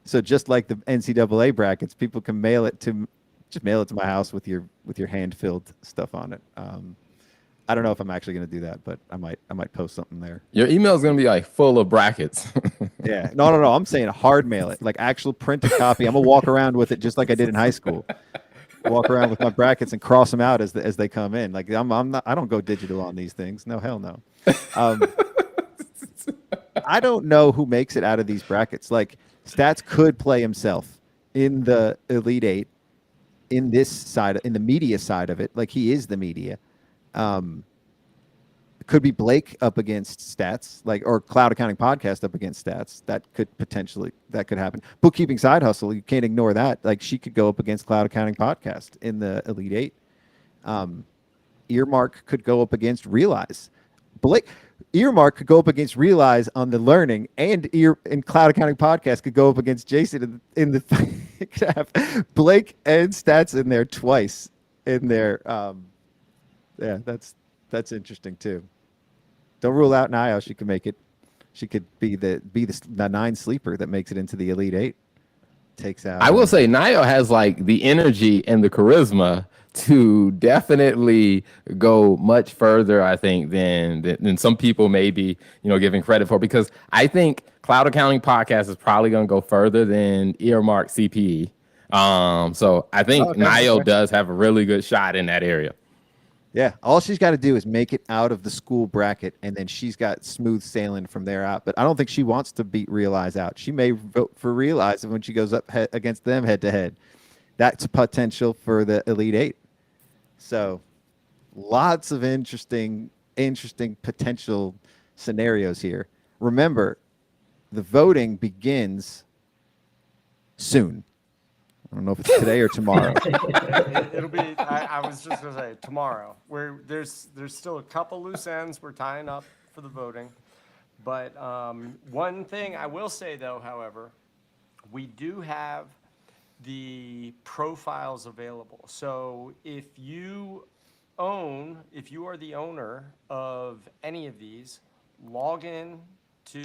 [SPEAKER 1] So just like the NCAA brackets, people can mail it to my house with your hand filled stuff on it. I don't know if I'm actually going to do that, but I might post something there.
[SPEAKER 2] Your email is going to be like full of brackets.
[SPEAKER 1] Yeah. No. I'm saying hard mail it, like actual printed copy. I'm gonna walk around with it just like I did in high school. Walk around with my brackets and cross them out as they come in. Like I'm not. I don't go digital on these things. No, hell no. I don't know who makes it out of these brackets. Like Stats could play himself in the Elite Eight, in this side, in the media side of it. Like he is the media. Could be Blake up against Stats, like, or Cloud Accounting Podcast up against Stats. That could happen. Bookkeeping Side Hustle, you can't ignore that. Like she could go up against Cloud Accounting Podcast in the Elite Eight. Earmark could go up against Realize. Earmark could go up against Realize on the learning, and Cloud Accounting Podcast could go up against Jason in the could have Blake and Stats in there twice in there. Yeah, that's interesting too. Don't rule out Nio. She could make it. She could be the 9 sleeper that makes it into the Elite Eight. Takes out.
[SPEAKER 2] I will say Nio has like the energy and the charisma to definitely go much further, I think, than some people may be, giving credit for, because I think Cloud Accounting Podcast is probably going to go further than Earmark CPE. So I think Nio does have a really good shot in that area.
[SPEAKER 1] Yeah, all she's got to do is make it out of the school bracket, and then she's got smooth sailing from there out. But I don't think she wants to beat Realize out. She may vote for Realize when she goes up against them head to head. That's a potential for the Elite Eight. So lots of interesting potential scenarios here. Remember, the voting begins soon. I don't know if it's today or tomorrow.
[SPEAKER 4] It'll be. I was just gonna say tomorrow. There's still a couple loose ends we're tying up for the voting, but one thing I will say though, however, we do have the profiles available. So if you are the owner of any of these, log in to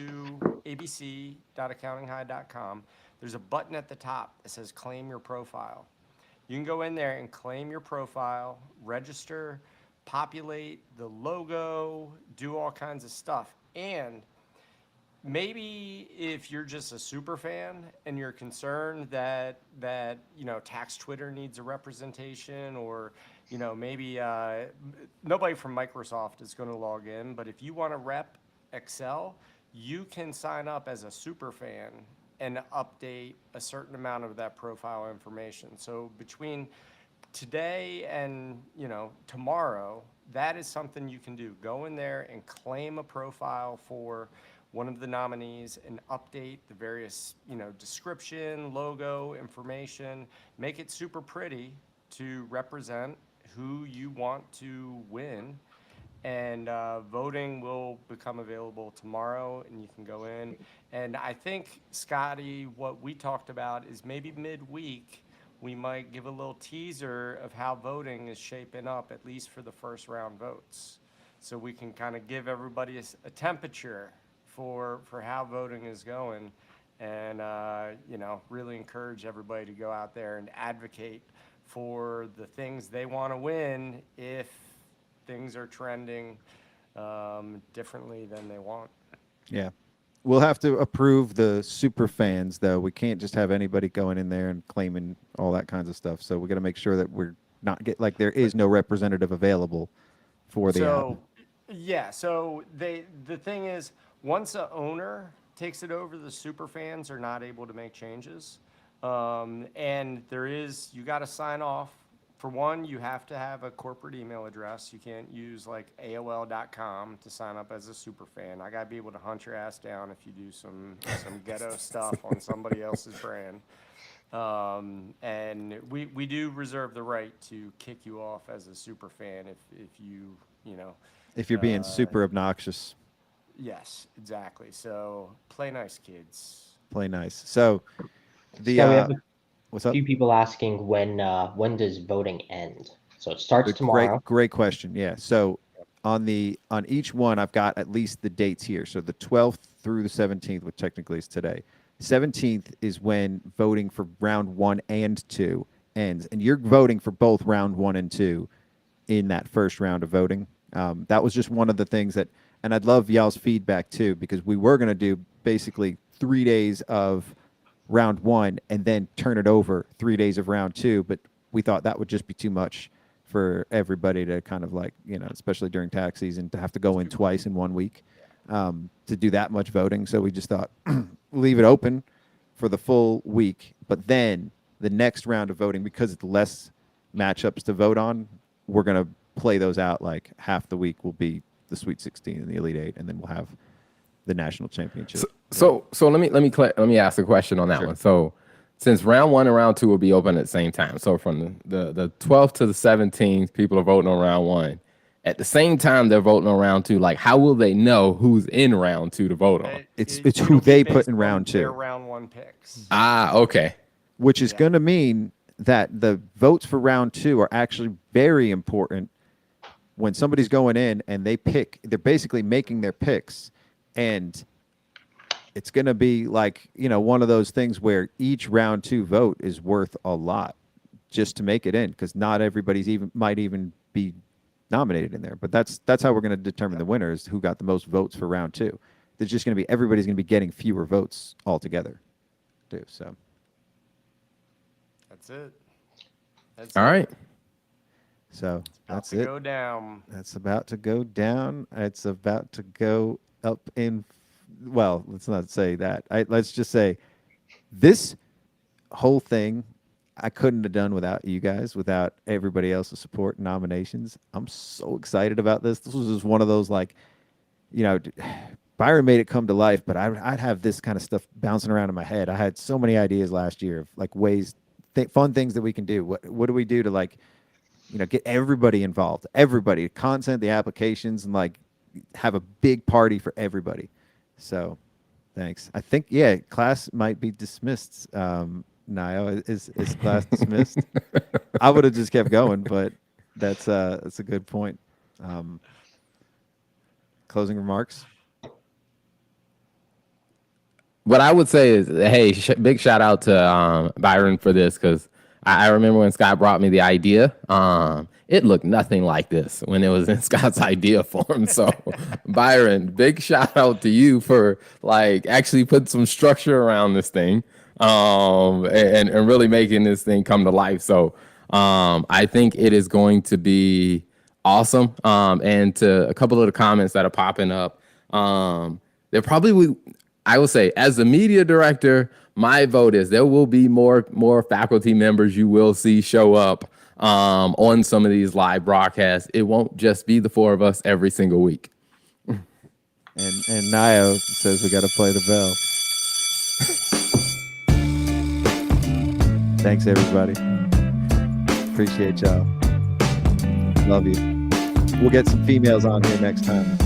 [SPEAKER 4] abc.accountinghigh.com. there's a button at the top that says claim your profile. You can go in there and claim your profile, register, populate the logo, do all kinds of stuff. And maybe if you're just a super fan and you're concerned that tax Twitter needs a representation, or maybe nobody from Microsoft is going to log in, but if you want to rep Excel, you can sign up as a super fan and update a certain amount of that profile information. So between today and tomorrow, that is something you can do. Go in there and claim a profile for one of the nominees and update the various description, logo, information, make it super pretty to represent who you want to win. And voting will become available tomorrow, and you can go in. And I think, Scotty, what we talked about is maybe midweek we might give a little teaser of how voting is shaping up, at least for the first round votes, so we can kind of give everybody a temperature for how voting is going, and really encourage everybody to go out there and advocate for the things they want to win if things are trending differently than they want.
[SPEAKER 1] Yeah. We'll have to approve the super fans, though. We can't just have anybody going in there and claiming all that kinds of stuff. So we got to make sure that we're not there is no representative available for the app.
[SPEAKER 4] Yeah. So the thing is, once a owner takes it over, the super fans are not able to make changes. And you got to sign off. For one, you have to have a corporate email address. You can't use like AOL.com to sign up as a super fan. I got to be able to hunt your ass down if you do some ghetto stuff on somebody else's brand. And we do reserve the right to kick you off as a super fan if
[SPEAKER 1] if you're being super obnoxious.
[SPEAKER 4] Yes, exactly. So play nice, kids.
[SPEAKER 1] Play nice. So
[SPEAKER 3] we have
[SPEAKER 1] what's
[SPEAKER 3] a
[SPEAKER 1] up?
[SPEAKER 3] few people asking when does voting end? So it starts tomorrow.
[SPEAKER 1] Great question. Yeah. So on each one, I've got at least the dates here. So the 12th through the 17th, which technically is today. 17th is when voting for round 1 and 2 ends, and you're voting for both round 1 and 2 in that first round of voting. That was just one of the things and I'd love y'all's feedback too, because we were going to do basically 3 days of round 1 and then turn it over 3 days of round 2, but we thought that would just be too much for everybody to kind of especially during tax season, to have to go in twice in 1 week to do that much voting. So we just thought leave it open for the full week, but then the next round of voting, because it's less matchups to vote on, we're going to play those out. Like half the week will be the Sweet 16 and the Elite 8, and then we'll have the national championship.
[SPEAKER 2] So let me ask a question on that one. So since round 1 and round 2 will be open at the same time, so from the 12th to the 17th, people are voting on round 1. At the same time, they're voting on round 2. Like, how will they know who's in round 2 to vote on?
[SPEAKER 1] It's who they put in round 2.
[SPEAKER 4] Their round 1 picks.
[SPEAKER 2] Okay.
[SPEAKER 1] Which is going to mean that the votes for round 2 are actually very important when somebody's going in and they're basically making their picks, and it's going to be one of those things where each round 2 vote is worth a lot just to make it in, because not everybody's might even be nominated in there. But that's how we're going to determine the winners, who got the most votes for round 2. There's just going to be everybody's going to be getting fewer votes altogether, too. So
[SPEAKER 4] that's it.
[SPEAKER 2] All right.
[SPEAKER 1] So that's it.
[SPEAKER 4] Go down.
[SPEAKER 1] That's about to go down. It's about to go up in. Well, let's not say that. Let's just say this whole thing I couldn't have done without you guys, without everybody else's support and nominations. I'm so excited about this. This was just one of those Byron made it come to life, but I'd have this kind of stuff bouncing around in my head. I had so many ideas last year of ways, fun things that we can do. What do we do to get everybody involved, everybody, content, the applications, and have a big party for everybody. So thanks. I think, class might be dismissed. Nio, is class dismissed? I would have just kept going, but that's a good point. Closing remarks?
[SPEAKER 2] what I would say is, hey, big shout out to Byron for this, because I remember when Scott brought me the idea. It looked nothing like this when it was in Scott's idea form. So, Byron, big shout out to you for like actually putting some structure around this thing, and really making this thing come to life. So, I think it is going to be awesome. And to a couple of the comments that are popping up, there probably I will say, as the media director, my vote is there will be more faculty members you will see show up on some of these live broadcasts. It won't just be the four of us every single week.
[SPEAKER 1] And Nio says we got to play the bell. Thanks, everybody. Appreciate y'all. Love you. We'll get some females on here next time.